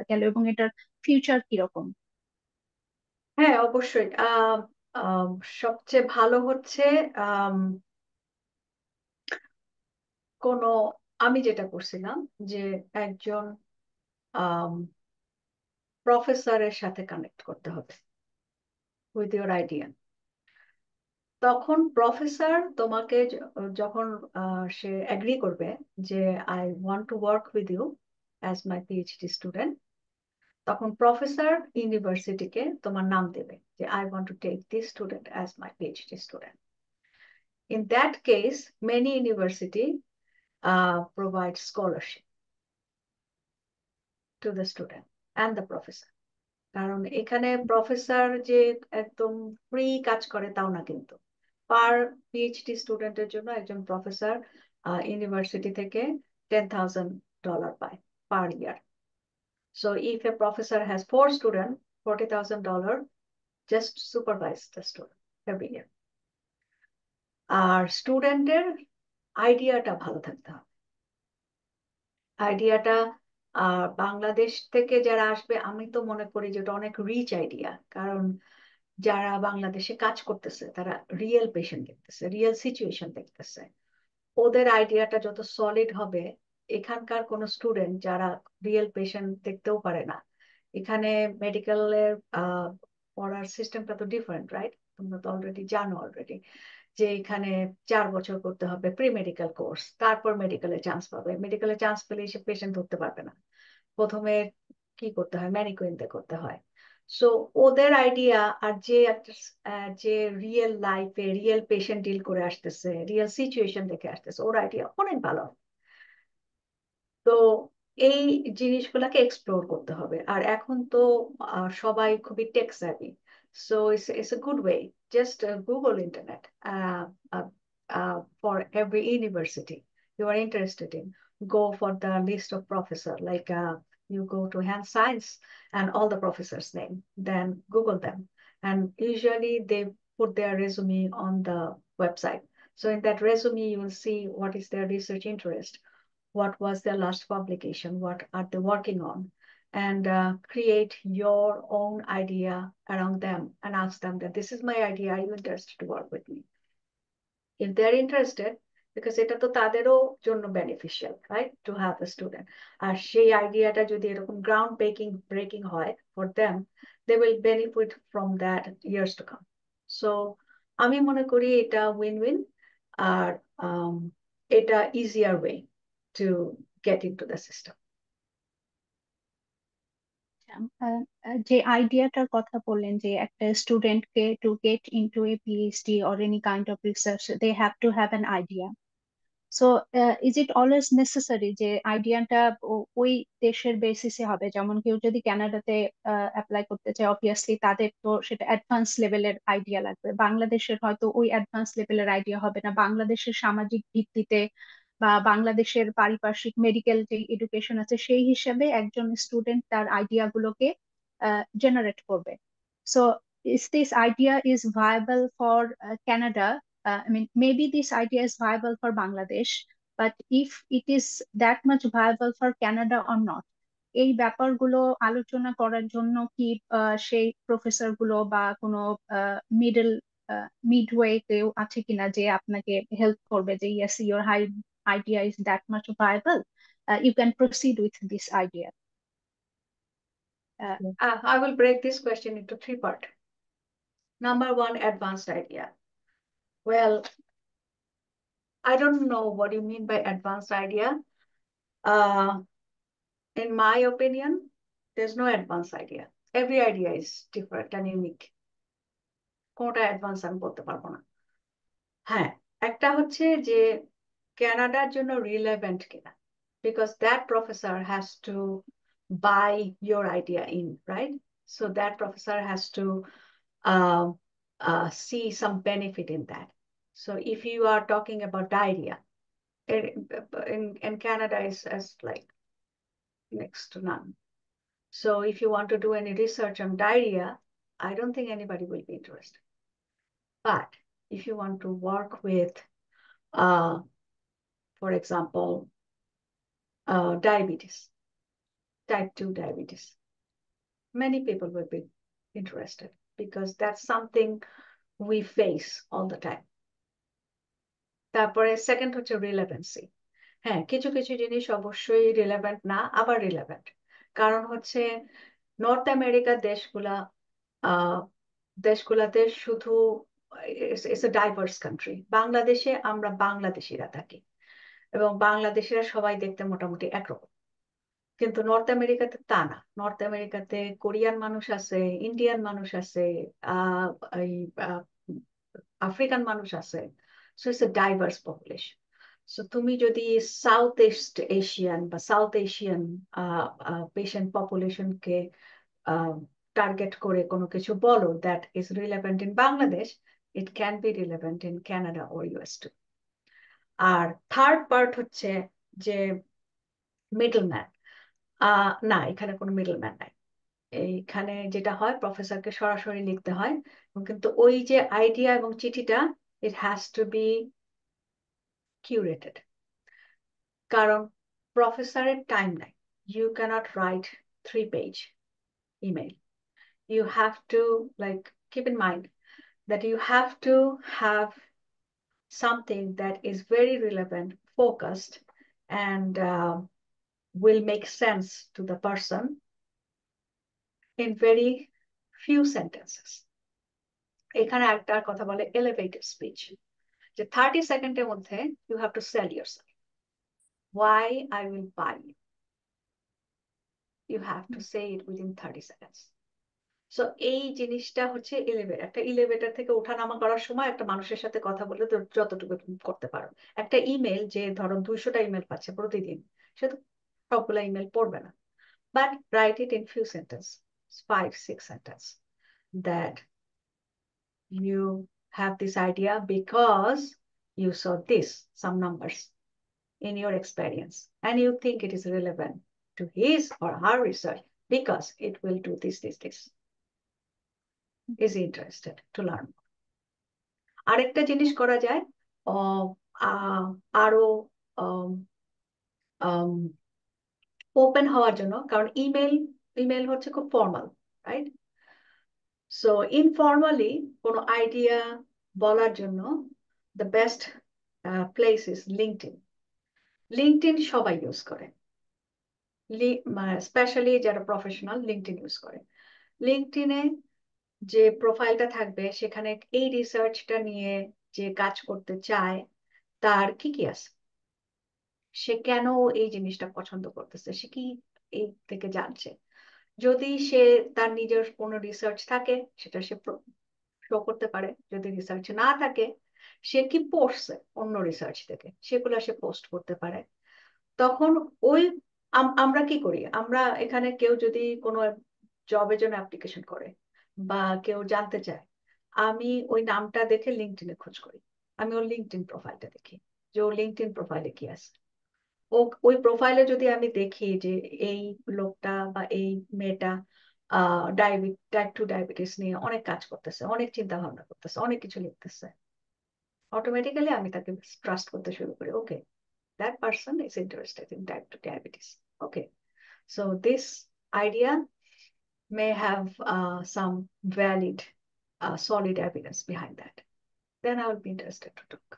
গেল, এবং এটার ফিউচার কিরকম? হ্যাঁ, অবশ্যই। আম, সবচেয়ে ভালো হচ্ছে আম, কোনো, আমি যেটা করছিলাম যে একজন প্রফেসরের সাথে কানেক্ট করতে হবে উইথ ইউর আইডিয়া। তখন প্রফেসর তোমাকে যখন সে এগ্রি করবে যে I want to work with you as my PhD student, তখন প্রফেসর ইউনিভার্সিটিকে তোমার নাম দেবে যে I want to take this student as my PhD student. In that case, many university provide scholarship to the student and the professor. কারণ এখানে professor যে একদম ফ্রি কাজ করে তাও না, কিন্তু পার পিএইচডি স্টুডেন্টের জন্য একজন প্রফেসর ইউনিভার্সিটি থেকে $10,000 পায় পার ইয়ার। So if a professor has 4 students, $40,000 just supervise the student every year. আর স্টুডেন্টের আইডিয়াটা ভালো থাকতে হবে। আইডিয়াটা বাংলাদেশ থেকে যারা আসবে, আমি তো মনে করি যে এটা অনেক রিচ আইডিয়া, কারণ যারা বাংলাদেশে কাজ করতেছে তারা রিয়েল পেশেন্ট দেখতেছে, রিয়েল সিচুয়েশন দেখতেছে। ওদের আইডিয়াটা যত সলিড হবে, এখানকার কোনো স্টুডেন্ট যারা রিয়েল পেশেন্ট দেখতেও পারে না, এখানে মেডিকেলের পড়ার সিস্টেমটা তো ডিফারেন্ট, রাইট? তোমরা তো অলরেডি জানো অলরেডি যে এখানে 4 বছর করতে হবে প্রি মেডিকেল কোর্স, তারপর মেডিকেলে চান্স পাবে। মেডিকেলে চান্স পেলে সে পেশেন্ট ধরতে পারবে না, প্রথমে কি করতে হয়, ম্যানিকুইনতে করতে হয়। সো ওদের আইডিয়া আর যে একটা যে রিয়েল লাইফে রিয়েল পেশেন্ট ডিল করে আসতেছে, রিয়েল সিচুয়েশন দেখে আসতেছে, ওর আইডিয়া অনেক ভালো। তো এই জিনিসগুলোকে এক্সপ্লোর করতে হবে। আর এখন তো সবাই খুবই tech savvy, so it's a good way, just Google internet for every university you are interested in. Go for the list of professor, like you go to hand science and all the professors name, then Google them, and usually they put their resume on the website. So in that resume you will see what is their research interest, what was their last publication, what are they working on, and create your own idea around them and ask them that this is my idea, are you interested to work with me? If they're interested, because এটা তো তাদেরও জন্য beneficial, right, to have a student. আর সেই আইডিয়াটা যদি এরকম ground breaking হয় for them, they will benefit from that years to come. So আমি মনে করি এটা win-win, আর এটা easier way to get into the system. যে আইডিয়াটার কথা বললেন যে একটা স্টুডেন্টকে to get into a PhD or any kind of research they have to have an idea. So is it always necessary যে আইডিয়াটা ওই দেশের বেসিসে হবে? যেমন কেউ যদি কানাডাতে অ্যাপ্লাই করতে চায়, অবভিয়াসলি তাদের তো সেটা অ্যাডভান্স লেভেলের আইডিয়া লাগবে। বাংলাদেশের হয়তো ওই অ্যাডভান্স লেভেলের আইডিয়া হবে না, বাংলাদেশের সামাজিক ভিত্তিতে বা বাংলাদেশের পারিপার্শ্বিক মেডিকেল যে এডুকেশন আছে সেই হিসাবে একজন স্টুডেন্ট তার আইডিয়া গুলোকে জেনারেট করবে। So is this idea is viable for Canada? I mean, maybe this idea is viable for Bangladesh, but if it is that much viable for Canada or not, এই ব্যাপারগুলো আলোচনা করার জন্য কি সেই প্রফেসর গুলো বা কোনো মিডল মিডওয়ে কেউ আছে কিনা যে আপনাকে হেল্প করবে যে yes, your high idea is that much viable, you can proceed with this idea? Uh, I will break this question into 3 parts. Number 1, advanced idea. Well, I don't know what you mean by advanced idea. In my opinion, there's no advanced idea. Every idea is different and unique. কোনটা advance আমি বলতে পারবো না। হ্যাঁ, একটা হচ্ছে যে কানাডার জন্য রিলেভেন্ট কিনা, because that professor has to buy your idea in, right? So that professor has to uh, see some benefit in that. So if you are talking about diarrhea, in Canada is as like next to none. So if you want to do any research on diarrhea, I don't think anybody will be interested. But if you want to work with, for example, diabetes, type 2 diabetes, many people will be interested because that's something we face all the time. তারপরে second হচ্ছে relevancy. হ্যাঁ, কিছু কিছু জিনিস অবশ্যই relevant না, আবার relevant. কারণ হচ্ছে নর্থ আমেরিকার দেশগুলাতে শুধু ইটস এ ডাইভার্স কান্ট্রি। বাংলাদেশে আমরা বাংলাদেশিরা থাকি এবং বাংলাদেশিরা সবাই দেখতে মোটামুটি একরকম, কিন্তু নর্থ আমেরিকাতে তা না। নর্থ আমেরিকাতে কোরিয়ান মানুষ আছে, ইন্ডিয়ান মানুষ আছে, আহ আফ্রিকান মানুষ আছে। So it's a diverse population. So তুমি যদি সাউথ ইস্ট এশিয়ান বা সাউথ এশিয়ান পেশেন্ট পপুলেশনকে টার্গেট করে কোনো কিছু বলো that is relevant in Bangladesh, it can be relevant in Canada ও ইউএস টু। আর থার্ড পার্ট হচ্ছে যে মিডলম্যান। না, এখানে কোনো মিডলম্যান নাই। এইখানে যেটা হয়, প্রফেসরকে সরাসরি লিখতে হয়, কিন্তু ওই যে আইডিয়া এবং চিঠিটা, it has to be curated. কারণ প্রফেসরের টাইম নাই। You cannot write 3 page email. You have to, like, keep in mind that you have to have something that is very relevant, focused, and will make sense to the person in very few sentences. এখানে একটা কথা বলে elevated speech, যে 30 সেকেন্ডের মধ্যে you have to sell yourself, why I will buy you. You have to say it within 30 seconds. So এই জিনিসটা হচ্ছে এলিভেটর। একটা এলিভেটর থেকে ওঠানামা করার সময় একটা মানুষের সাথে কথা বলে যতটুকু তুমি করতে পারো। একটা ইমেল, যে ধরো 200টা ইমেল পাচ্ছে প্রতিদিন, সে তো সবগুলা ইমেল পড়বে না। But right it in few sentence, 5-6 sentence, that you have this idea because you saw this, some numbers in your experience, and you think it is relevant to his or her research because it will do this. Is interested to learn. আরেকটা জিনিস করা যায়, আরো open হওয়ার জন্য, কারণ email হচ্ছে খুব ফর্মাল, রাইট? সো ইনফর্মালি কোনো আইডিয়া বলার জন্য the best place is LinkedIn. LinkedIn সবাই ইউজ করে, স্পেশালি যারা প্রফেশনাল লিঙ্কডইন ইউজ করে। লিঙ্কডইনে যে প্রোফাইলটা থাকবে, সেখানে এই রিসার্চটা নিয়ে যে কাজ করতে চায় তার কি কি আছে, সে কেন এই জিনিসটা পছন্দ করতেছে, সে কি এই থেকে জানছে। যদি সে তার নিজের কোনো রিসার্চ থাকে সেটা সে শো করতে পারে, যদি রিসার্চ না থাকে সে কি পড়ছে অন্য রিসার্চ থেকে সেগুলো সে পোস্ট করতে পারে। তখন ওই আমরা কি করি, আমরা এখানে কেউ যদি কোনো জবের জন্য অ্যাপ্লিকেশন করে বা কেউ জানতে চায়, আমি ওই নামটা দেখে লিঙ্কডইনে খোঁজ করি। আমি ওর লিঙ্কডইন প্রোফাইলটা দেখি যে ও লিঙ্কডইন প্রোফাইলে কি আছে। ওই প্রোফাইলে যদি আমি দেখি যে এই লোকটা বা এই মেয়েটা টাইপ 2 ডায়াবেটিস নিয়ে অনেক কাজ করতেছে, অনেক চিন্তা ভাবনা করতেছে, অনেক কিছু লিখতেছে, অটোমেটিক্যালি আমি তাকে ট্রাস্ট করতে শুরু করি। ওকে, that person is interested in type 2 diabetes. Okay, so this idea may have some valid, solid evidence behind that. Then I would be interested to talk.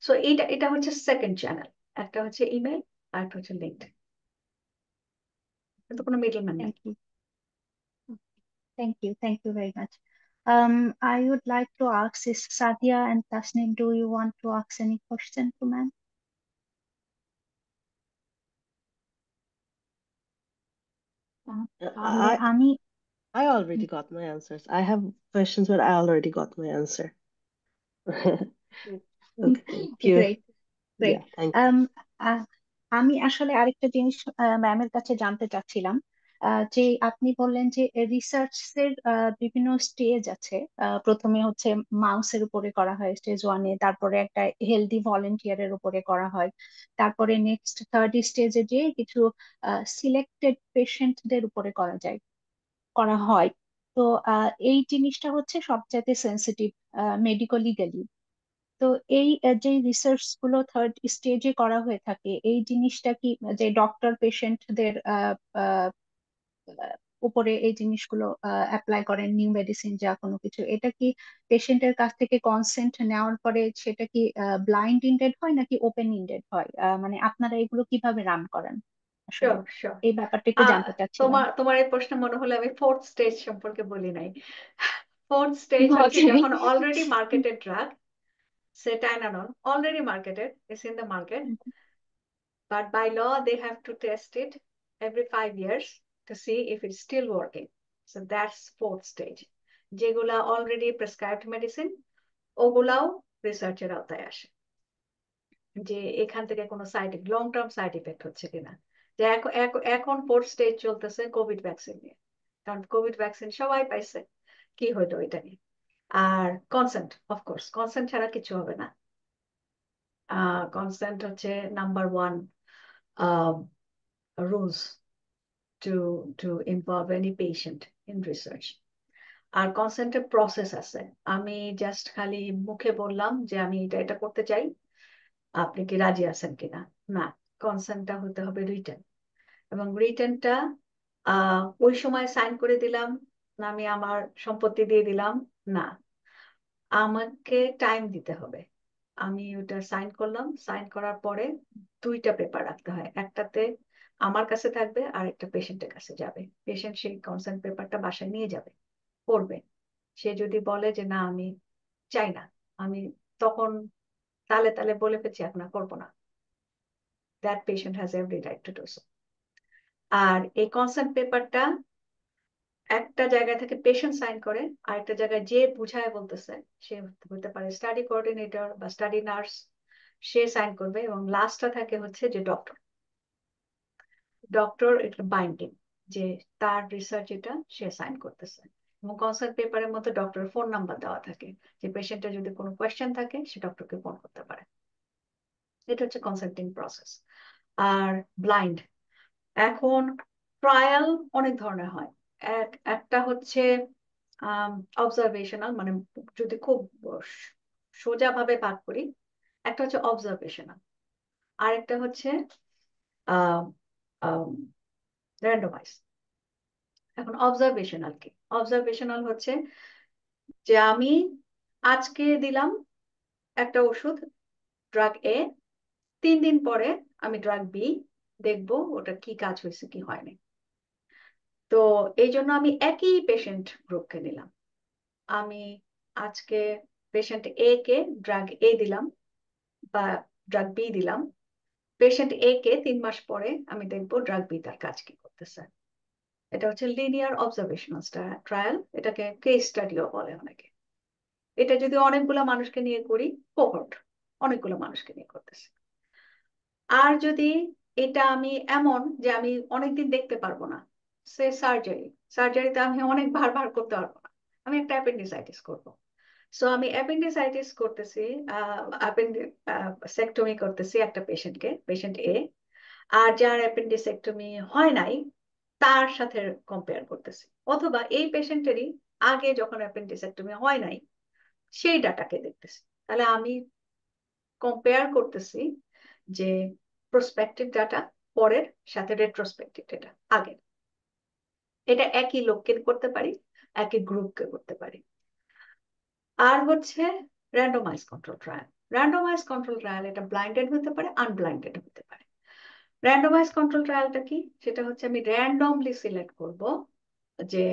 So এটা হচ্ছে সেকেন্ড চ্যানেল। একটা হচ্ছে email, আর একটা হচ্ছে linked. কিন্তু কোনো middleman নাই। Thank you. Thank you very much. I would like to ask is Sadia and Tasnim, do you want to ask any question to ma'am? তাহলে আমি I already got my answers. I have questions, but I already got my answer. Okay, thank you. Great great Yeah, thank you. আমি আসলে আরেকটা জিনিস ম্যামের কাছে জানতে চাচ্ছিলাম, যে আপনি বললেন যে রিসার্চ এর বিভিন্ন স্টেজ আছে। প্রথমে হচ্ছে মাউসের উপরে করা হয় স্টেজ ওয়ানে, তারপরে একটা হেলদি ভলেন্টিয়ারের উপরে করা হয়, তারপরে নেক্সট থার্ড স্টেজে যে কিছু সিলেক্টেড পেশেন্টদের উপরে করা হয়। তো এই জিনিসটা হচ্ছে সবচাইতে সেন্সিটিভ মেডিকো লিগালি। তো এই যে রিসার্চ গুলো থার্ড স্টেজে করা হয়ে থাকে, এই জিনিসটা কি যে ডক্টর পেশেন্টদের উপরে এই জিনিসগুলো অ্যাপ্লাই করেন, নিউ মেডিসিন যা কোনো কিছু, এটা কি পেশেন্টের কাছ থেকে কনসেন্ট নেওয়ার পরে সেটা কি ব্লাইন্ড ইন্ডেড হয় নাকি ওপেন ইন্ডেড হয়? মানে আপনারা এগুলো কিভাবে রান করেন আসলে? Sure sure. এই ব্যাপারটা একটু জানতে চাচ্ছিলাম। তোমার এই প্রশ্ন মনে হলে আমি ফোর্থ স্টেজ সম্পর্কে বলি নাই। ফোর্থ স্টেজ হচ্ছে Okay. যখন অলরেডি মার্কেটেড ড্রাগ, সে Tylenol already marketed, it's in the market, but by law they have to test it every 5 years to see if it's still working. So that's fourth stage. যেগুলা already prescribed medicine, ওগুলাও রিসার্চের আওতায় আসে, যে এখান থেকে কোনো side long term side effect হচ্ছে কিনা। যে এখন ফোর্থ স্টেজ চলতেছে কোভিড ভ্যাকসিন নিয়ে, কারণ কোভিড ভ্যাকসিন সবাই পাইছে, কি হইলো এটা নিয়ে। আর কনসেন্ট, অফকোর্স কনসেন্ট ছাড়া কিছু হবে না। কনসেন্ট হচ্ছে number one rules to involve any patient in research. আর কনসেন্টের প্রসেস আছে, আমি জাস্ট খালি মুখে বললাম যে আমি এটা করতে চাই, আপনি কি রাজি আছেন কিনা, না। কনসেন্টটা হতে হবে রিটেন, এবং রিটেনটা ওই সময় সাইন করে দিলাম না, আমি আমার সম্পত্তি দিয়ে দিলাম না, আমাকে টাইম দিতে হবে। আমি ওটা সাইন করলাম, সাইন করার পরে দুইটা পেপার রাখতে হয়, একটাতে আমার কাছে থাকবে আর একটা পেশেন্টের কাছে যাবে। পেশেন্ট সেই কনসেন্ট পেপারটা বাসায় নিয়ে যাবে, পড়বে। সে যদি বলে যে না আমি চাই না, আমি তখন তালে তালে বলে ফেলছি এখন আর করবো না, that patient has every right to do so. আর এই কনসেন্ট পেপারটা একটা জায়গায় থেকে পেশেন্ট সাইন করে, আর একটা জায়গায় যে বুঝায় বলতেছে, সে হতে পারে স্টাডি কোঅর্ডিনেটর বা স্টাডি নার্স, সে সাইন করবে, এবং লাস্টটা থাকে হচ্ছে যে ডক্টর এটা বাইন্ডিং, যে তার রিসার্চ এটা সে সাইন করতেছে। এবং কনসার্ট পেপারের মধ্যে ডক্টরের ফোন নাম্বার দেওয়া থাকে, যে পেশেন্টের যদি কোনো কোয়েশ্চেন থাকে সে ডক্টরকে ফোন করতে পারে। এটা হচ্ছে কনসাল্টিং প্রসেস। আর ব্লাইন্ড, এখন ট্রায়াল অনেক ধরনের হয়। একটা হচ্ছে অবজারভেশনাল, মানে যদি খুব সোজা ভাবে ভাগ করি, একটা হচ্ছে অবজারভেশনাল, আর একটা হচ্ছে র্যান্ডমাইজ। এখন অবজারভেশনাল কি? অবজারভেশনাল হচ্ছে যে আমি আজকে দিলাম একটা ওষুধ ড্রাগ এ, 3 দিন পরে আমি ড্রাগ বি দেখবো ওটা কি কাজ হয়েছে কি হয়নি। তো এই জন্য আমি একই পেশেন্ট গ্রুপকে নিলাম, আমি আজকে পেশেন্ট এ কে ড্রাগ এ দিলাম বা ড্রাগ বি দিলাম, পেশেন্ট এ কে 3 মাস পরে আমি দেখবো ড্রাগ বি তার কাজ কি করতেছে। এটা হচ্ছে লিনিয়ার অবজারভেশনাল ট্রায়াল, এটাকে কেস স্টাডিও বলে অনেকে। এটা যদি অনেকগুলো মানুষকে নিয়ে করি, কোহর্ট, অনেকগুলো মানুষকে নিয়ে করতেছে। আর যদি এটা আমি এমন যে আমি অনেকদিন দেখতে পারবো না, সে সার্জারিতে আমি অনেক বার করতে পারবো না, আমি একটা অ্যাপেন্ডিসাইটিস করবো, সো আমি অ্যাপেন্ডিসাইটিস করতেছি, সেক্টমি করতেছি একটা পেশেন্টকে, পেশেন্ট এ, আর যার অ্যাপেন্ডিসেক্টমি হয় নাই তার সাথে কম্পেয়ার করতেছি, অথবা এই পেশেন্টেরই আগে যখন অ্যাপেন্ডিসেক্টমি হয় নাই সেই ডাটাকে দেখতেছি। তাহলে আমি কম্পেয়ার করতেছি যে প্রসপেক্টিভ ডাটা পরের সাথে রেট্রোস্পেক্টিভ ডাটা আগের। এটা একই লোককে করতে পারি, একই গ্রুপকে করতে পারি। আর হচ্ছে randomise control trial. Randomise control trial এটা ব্লাইন্ডেড হতে পারে, আনব্লাইন্ডেড হতে পারে। র্যান্ডমাইজ কন্ট্রোল ট্রায়ালটা কি? সেটা হচ্ছে আমি র্যান্ডমলি সিলেক্ট করব যে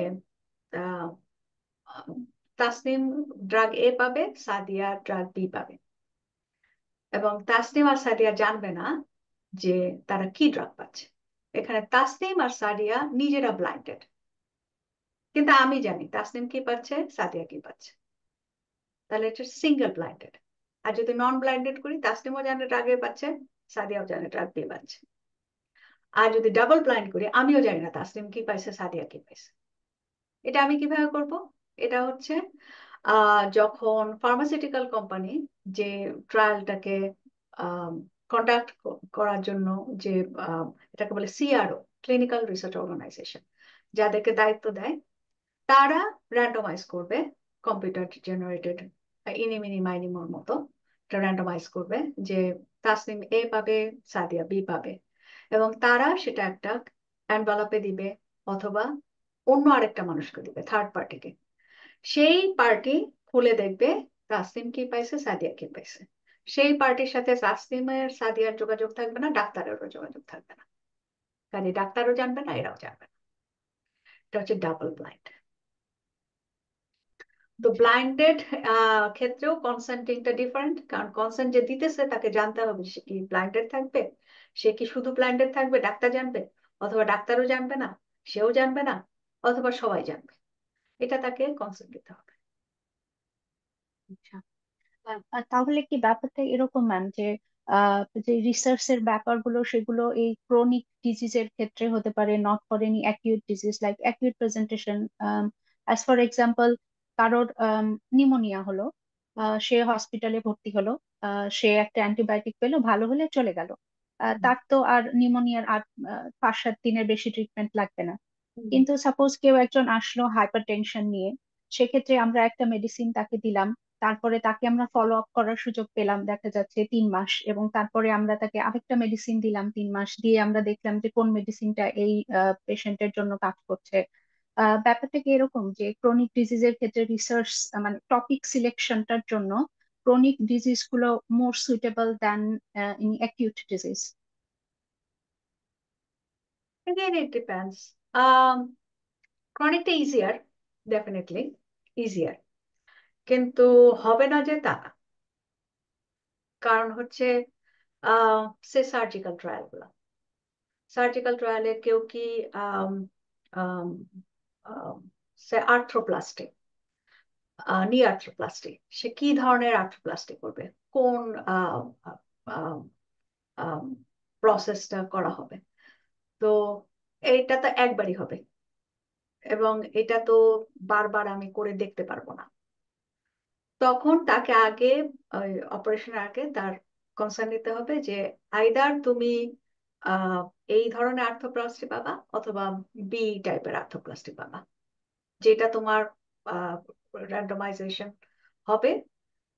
তাসনিম ড্রাগ এ পাবে, সাদিয়া ড্রাগ বি পাবে, এবং তাসনিম আর সাদিয়া জানবে না যে তারা কি ড্রাগ পাচ্ছে। এখানে তাসনিম আর সাদিয়া নিজেরা ব্লাইন্ডেড, কিন্তু আমি জানি তাসনিম কি পাচ্ছে, সাদিয়া কি পাচ্ছে, তাহলে এটা সিঙ্গেল ব্লাইন্ডেড। আর যদি নন ব্লাইন্ডেড করি, তাসনিমও জানে ড্রাগ এ পাচ্ছে, সাদিয়াও জানে ড্রাগ বি পাচ্ছে। আর যদি ডাবল ব্লাইন্ড করি, আমিও জানি না তাসনিম কি পাইছে, সাদিয়া কি পাইছে। এটা আমি কিভাবে করব? এটা হচ্ছে যখন ফার্মাসিউটিক্যাল কোম্পানি যে ট্রায়ালটাকে কন্ডাক্ট করার জন্য যে এটাকে বলে সিআরও, ক্লিনিক্যাল রিসার্চ অর্গানাইজেশন, যাদেরকে দায়িত্ব দেয়, তারা র্যান্ডমাইজ করবে কম্পিউটার জেনারেটেড ইনিমিনি মাইনিমোর মতো র্যান্ডমাইজ করবে যে তাসনিম এ পাবে, সাদিয়া বি পাবে, এবং তারা সেটা একটা এনভেলপে দিবে অথবা অন্য আরেকটা মানুষকে দিবে, থার্ড পার্টিকে। সেই পার্টি খুলে দেখবে তাসনিম কি পাইছে, সাদিয়া কি পাইছে। সেই পার্টির সাথে তাসনিমের সাদিয়ার যোগাযোগ থাকবে না, ডাক্তারেরও যোগাযোগ থাকবে না, কাজে ডাক্তারও জানবে না, এরাও জানবে না। এটা হচ্ছে ডাবল ব্লাইন্ড। তো আচ্ছা। ব্লাইন্ডেড ক্ষেত্রেও কনসেন্টিংটা ডিফারেন্ট, কারণ কনসেন্ট যে দিতেছে তাকে জানতে হবে সে কি ব্লাইন্ডেড থাকবে, সে কি শুধু ব্লাইন্ডেড থাকবে, ডাক্তার জানবে, অথবা ডাক্তারও জানবে না, সেও জানবে না, অথবা সবাই জানবে। এটা তাকে কনসেন্ট দিতে হবে। আচ্ছা। তাহলে কি ব্যাপারটা এরকম ম্যাম যে যে রিসার্চ এর ব্যাপারগুলো সেগুলো এই ক্রনিক ডিজিজের ক্ষেত্রে হতে পারে, not for any acute disease like acute presentation. As for example, কারোর নিউমোনিয়া হলো, সে হসপিটালে ভর্তি হলো, সে একটা অ্যান্টিবায়োটিক পেলো, ভালো হলে চলে গেল, তার তো আর নিউমোনিয়ার আর 5-7 দিনের বেশি ট্রিটমেন্ট লাগবে না। কিন্তু সাপোজ কেউ একজন আসলো হাইপার টেনশন নিয়ে, সেক্ষেত্রে আমরা একটা মেডিসিন তাকে দিলাম, তারপরে তাকে আমরা ফলো আপ করার সুযোগ পেলাম দেখা যাচ্ছে 3 মাস, এবং তারপরে আমরা তাকে আরেকটা মেডিসিন দিলাম 3 মাস, দিয়ে আমরা দেখলাম যে কোন মেডিসিনটা এই পেশেন্টের জন্য কাজ করছে। ব্যাপারটা কি এরকম যে ক্রনিক ডিজিজের ক্ষেত্রে রিসার্চ মানে টপিক সিলেকশনটার জন্য ক্রনিক ডিজিজ গুলো more suitable than in acute disease? Again, it depends. ক্রনিকটা ইজিয়ার, ডেফিনেটলি ইজিয়ার, কিন্তু হবে না যে তা না। কারণ হচ্ছে সে সার্জিক্যাল ট্রায়াল গুলো, সার্জিক্যাল ট্রায়ালে কেউ কি আম, আম, আম, সে আর্থ্রোপ্লাস্টি, নি আর্থ্রোপ্লাস্টি, সে কি ধরনের আর্থ্রোপ্লাস্টি করবে, কোন প্রসেসটা করা হবে, তো এইটা তো একবারই হবে, এবং এটা তো বারবার আমি করে দেখতে পারবো না। তখন তাকে আগে অপারেশনের আগে তার কনসার্ন নিতে হবে যে আইদার তুমি আহ, এই ধরনের আর্থ্রোপ্লাস্টি পাবা, অথবা বি টাইপের আর্থ্রোপ্লাস্টি পাবা, যেটা তোমার র্যান্ডমাইজেশন হবে,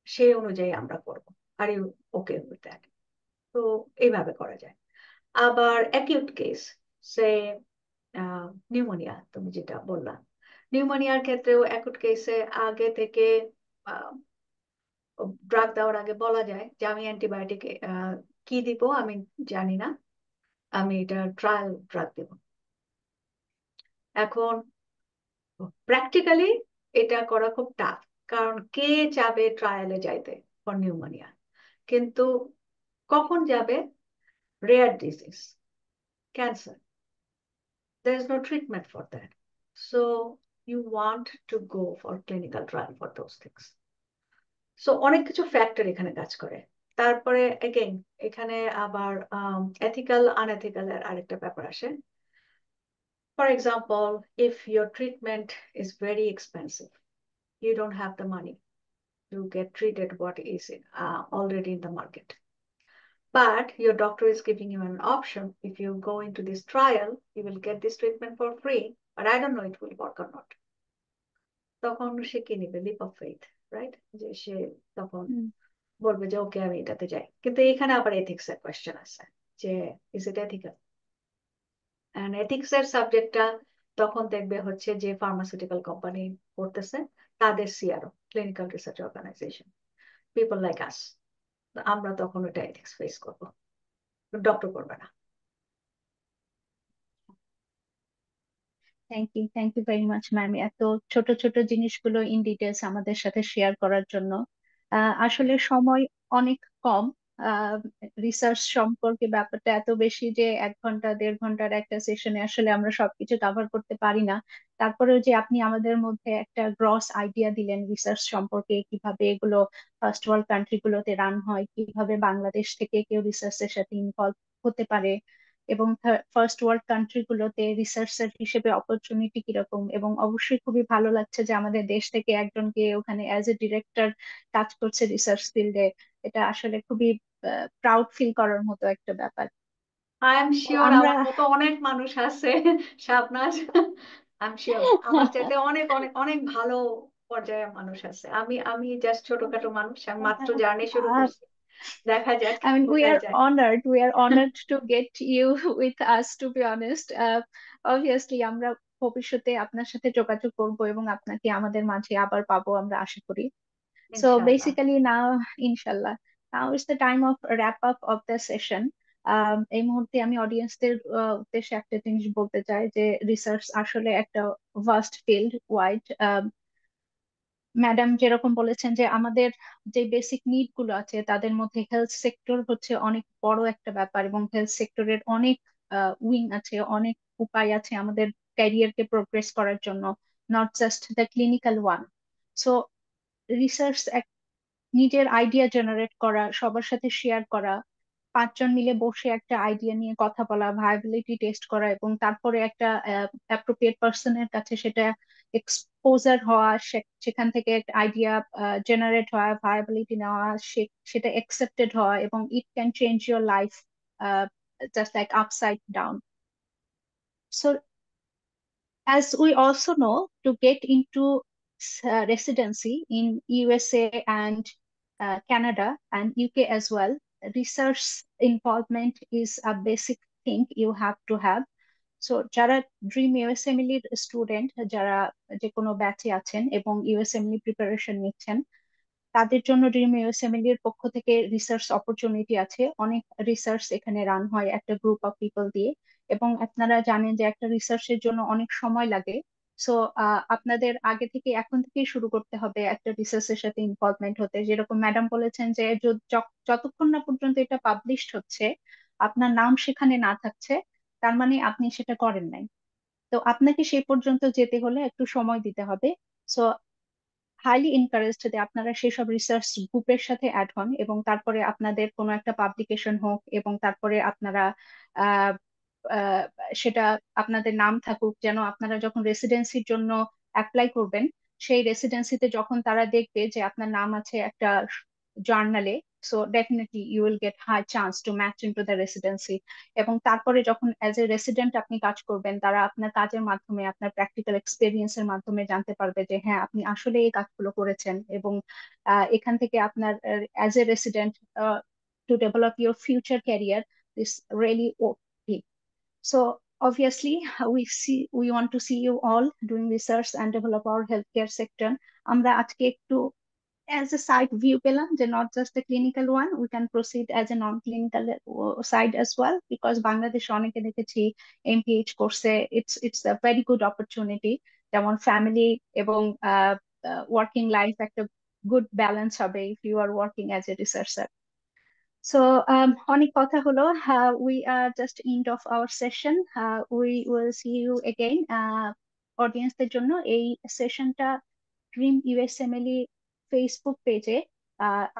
সেই অনুযায়ী আমরা করবো। আর ইউ ওকে উইথ দ্যাট? তো এইভাবে করা যায়। আবার অ্যাকিউট কেস, সে নিউমোনিয়া, তুমি যেটা বললা, নিউমোনিয়ার ক্ষেত্রেও অ্যাকিউট কেসে আগে থেকে ড্রাগ দেওয়ার আগে বলা যায় যে আমি অ্যান্টিবায়োটিক কি দিব আমি জানি না, আমি এটা ট্রায়াল ড্রাগ দেব। এখন প্র্যাকটিক্যালি এটা করা খুব টাফ, কারণ কে যাবে ট্রায়ালে যাইতে ফর নিউমোনিয়া, কিন্তু কখন যাবে? Rare disease, cancer, there is no treatment for that, so you want to go for clinical trial for those things. So অনেক কিছু ফ্যাক্টর এখানে কাজ করে। তারপরে এগেইন এখানে আবার এথিক্যাল আনএথিক্যাল এর আরেকটা ব্যাপার আসে। For example, if your treatment is very expensive, you don't have the money to get treated what is already in the market, but your doctor is giving you an option, if you go into this trial you will get this treatment for free, but I don't know it will work or not, তখন সে কি নিবে? Leap of faith, right? যে সে তখন বলবে যে ওকে আমি এটাতে যাই। কিন্তু এখানে আবার এথিক্স এর কোয়েশ্চেন আছে যে is it ethical, and ethics এর সাবজেক্টটা তখন দেখবে হচ্ছে যে ফার্মাসিউটিক্যাল কোম্পানি করতেছে, তাদের CRO, clinical research organisation, people like us, আমরা তখন ওটা এথিক্স ফেস করবো, ডক্টর করবে না। Thank you very much ma'am, এত ছোট ছোট জিনিসগুলো ইন ডিটেলস আমাদের সাথে শেয়ার করার জন্য। আসলে সময় অনেক কম, রিসার্চ সম্পর্কে ব্যাপারটা এত বেশি যে 1 ঘন্টা 1.5 ঘন্টার একটা সেশনে আসলে আমরা সবকিছু কভার করতে পারি না। তারপরেও যে আপনি আমাদের মধ্যে একটা গ্রস আইডিয়া দিলেন রিসার্চ সম্পর্কে, কিভাবে এগুলো ফার্স্ট ওয়ার্ল্ড কান্ট্রি গুলোতে রান হয়, কিভাবে বাংলাদেশ থেকে কেউ রিসার্চের সাথে ইনভলভ হতে পারে, এবং ফার্স্ট ওয়ার্ল্ড কান্ট্রি গুলোতে রিসার্চার হিসেবে অপরচুনিটি কিরকম। এবং অবশ্যই খুবই ভালো লাগছে যে আমাদের দেশ থেকে একজনকে ওখানে অ্যাজ এ ডিরেক্টর কাজ করছে রিসার্চ ফিল্ডে। এটা আসলে খুবই প্রাউড ফিল করার মতো একটা ব্যাপার। আই এম তো শিওর আমরা আমার মতো অনেক মানুষ আছে শাবনাজ। আই এম শিওর আমার চাইতে অনেক অনেক অনেক ভালো পর্যায়ের মানুষ আছে। আমি আমি জাস্ট ছোটখাটো মানুষ, আমি মাত্র জার্নি শুরু আহ, করছি, দেখা যাক I mean, we কোথায় are যায়। honored. We are honored to get you with us, to be honest. Obviously, আমরা ভবিষ্যতে আপনার সাথে যোগাযোগ করব এবং আপনাকে আমাদের মাঝে আবার পাবো আমরা আশা করি। So ইনশাআল্লাহ। basically now, inshallah, now is the time of wrap up of the session. এই মুহূর্তে আমি অডিয়েন্সদের উদ্দেশ্যে একটা জিনিস বলতে চাই যে রিসার্চ আসলে একটা ভাস্ট ফিল্ড ওয়াইড। ম্যাডাম যেরকম বলেছেন যে আমাদের যে বেসিক নিড গুলো আছে তাদের মধ্যে হেলথ সেক্টর হচ্ছে অনেক বড় একটা ব্যাপার, এবং হেলথ সেক্টরের অনেক উইং আছে, অনেক উপায় আছে আমাদের ক্যারিয়ারকে প্রোগ্রেস করার জন্য, not just the clinical one. So research নিজের আইডিয়া জেনারেট করা, সবার সাথে শেয়ার করা, 5 জন মিলে বসে একটা আইডিয়া নিয়ে কথা বলা, ভায়াবিলিটি টেস্ট করা, এবং তারপরে একটা অ্যাপ্রোপ্রিয়েট পার্সনের কাছে সেটা এক্সপোজার হওয়া, সেখান থেকে একটা আইডিয়া জেনারেট হওয়া, ভায়াবিলিটি নেওয়া, সেটা অ্যাকসেপ্টেড হওয়া, এবং it can change your life just like upside down. So as we also know, to get into residency in USA and Canada and UK as well, research involvement is a basic thing you have to have. So যারা dream ইউএসএমএল এর student, যারা যে কোনো ব্যাচে আছেন এবং ইউএসএমএল preparation নিচ্ছেন, তাদের জন্য ড্রিম ইউএসএমএল এর পক্ষ থেকে রিসার্চ অপরচুনিটি আছে। অনেক রিসার্চ এখানে রান হয় একটা গ্রুপ অফ পিপল দিয়ে, এবং আপনারা জানেন যে একটা রিসার্চের জন্য অনেক সময় লাগে। সো আপনাদের আগে থেকে এখন থেকেই শুরু করতে হবে একটা রিসার্চের সাথে ইনভলভমেন্ট হতে। যেরকম ম্যাডাম বলেছেন যে যতক্ষণ না পর্যন্ত এটা পাবলিশড হচ্ছে, আপনার নাম সেখানে না থাকছে, তার মানে আপনি সেটা করেন নাই। তো আপনাকে সেই পর্যন্ত যেতে হলে একটু সময় দিতে হবে। সো হাইলি এনকারেজড যে আপনারা সেসব রিসার্চ গ্রুপের সাথে অ্যাড হন, এবং তারপরে আপনাদের কোনো একটা পাবলিকেশন হোক, এবং তারপরে আপনারা আহ, আহ, সেটা আপনাদের নাম থাকুক, যেন আপনারা যখন রেসিডেন্সির জন্য অ্যাপ্লাই করবেন, সেই রেসিডেন্সিতে যখন তারা দেখবে যে আপনার নাম আছে একটা জার্নালে, so definitely you will get high chance to match into the residency. এবং তারপরে যখন অ্যাজ এ রেসিডেন্ট আপনি কাজ করবেন, তারা আপনার কাজের মাধ্যমে, আপনার প্র্যাকটিক্যাল এক্সপিরিয়েন্সের মাধ্যমে জানতে পারবে যে হ্যাঁ আপনি আসলে এই কাজগুলো করেছেন, এবং এখান থেকে আপনার as a resident to develop your future career is really okay. So obviously, we want to see you all doing research and develop our healthcare sector. আমরা আজকে একটু as a side view পেলাম যে not just a clinical one, we can proceed as a non-clinical side as well, because বাংলাদেশে অনেকে দেখেছি MPH করছে। it's a very good opportunity, যেমন ফ্যামিলি এবং ওয়ার্কিং লাইফ একটা গুড ব্যালেন্স হবে if you are working as a researcher. So অনেক কথা হলো, we are just end of our session. We will see you again. অডিয়েন্সদের জন্য এই সেশনটা ড্রিম ইউএসএমএলই ফেসবুক পেজে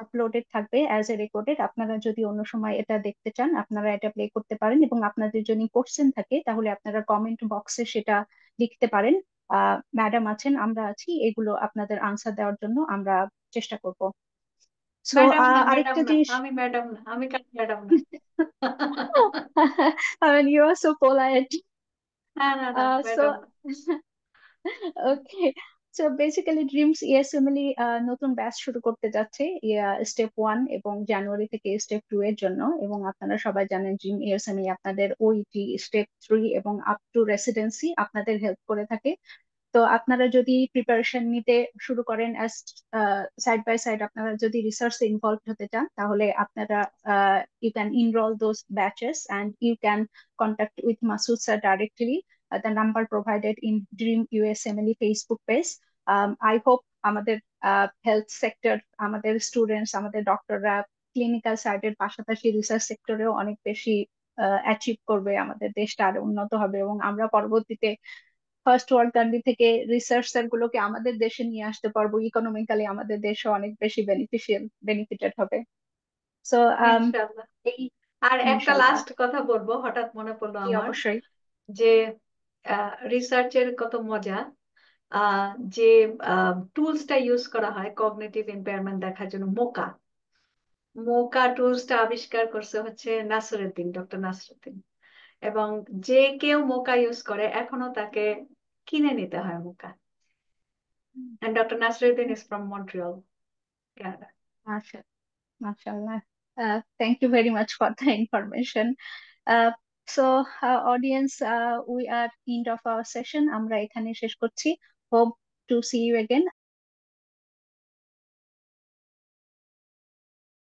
আপলোডেড থাকবে অ্যাজ এ রেকর্ডেড। আপনারা যদি অন্য সময় এটা দেখতে চান, আপনারা এটা প্লে করতে পারেন, এবং আপনাদের যদি কোশ্চেন থাকে তাহলে আপনারা কমেন্ট বক্সে সেটা লিখতে পারেন। ম্যাডাম আছেন, আমরা আছি, এগুলো আপনাদের আনসার দেওয়ার জন্য আমরা চেষ্টা করব। সো ম্যাডাম না, ম্যাডাম আরেকটা না, জিনিস আমি ম্যাডাম না, আমি কাল ম্যাডাম না। I mean, you are so polite. না না না, So ম্যাডাম না। ওকে, সো বেসিক্যালি ড্রিমস ইএসএমএলই নতুন ব্যাচ শুরু করতে যাচ্ছে স্টেপ 1, এবং জানুয়ারি থেকে স্টেপ 2 এর জন্য। এবং আপনারা সবাই জানেন ড্রিম ইএসএমএলই আপনাদের ওইটি স্টেপ 3 এবং আপ টু রেসিডেন্সি আপনাদের হেল্প করে থাকে। তো আপনারা যদি প্রিপারেশন নিতে শুরু করেন অ্যাজ সাইড বাই সাইড, আপনারা যদি রিসার্চে ইনভলভ হতে চান, তাহলে আপনারা you can enrol those batches and you can contact with Masud sir directly, the number provided in Dream USMLE Facebook page. I hope আমাদের হেলথ সেক্টর, আমাদের স্টুডেন্টস, আমাদের ডক্টররা ক্লিনিক্যাল সাইডের পাশাপাশি রিসার্চ সেক্টরেও অনেক বেশি অ্যাচিভ করবে, আমাদের দেশটা আরো উন্নত হবে এবং আমরা পরবর্তীতে ফার্স্ট ওয়ার্ল্ড কান্ট্রি থেকে রিসার্চার গুলোকে আমাদের দেশে নিয়ে আসতে পারবো। ইকোনমিক্যালি আমাদের দেশে অনেক বেশি বেনিফিটেড হবে। সো ইনশাআল্লাহ। এই আর একটা ইনশাল্লাহ। লাস্ট কথা বলবো, হঠাৎ মনে পড়লো জি আমার, অবশ্যই। যে রিসার্চের কত মজা। যে টুলসটা ইউজ করা হয় কগনিটিভ ইম্পেয়ারমেন্ট দেখার জন্য, মোকা মোকা টুলসটা আবিষ্কার করছে হচ্ছে নাসরুদ্দিন, ডক্টর নাসরুদ্দিন। এবং যে কেউ মোকা ইউজ করে এখনো তাকে কিনে নিতে হয় মোকা। And Dr. Nasruddin is from Montreal, Canada. আচ্ছা, mashallah. Thank you very much for the information. So, audience, we are end of our session. আমরা এখানে শেষ করছি. Hope to see you again.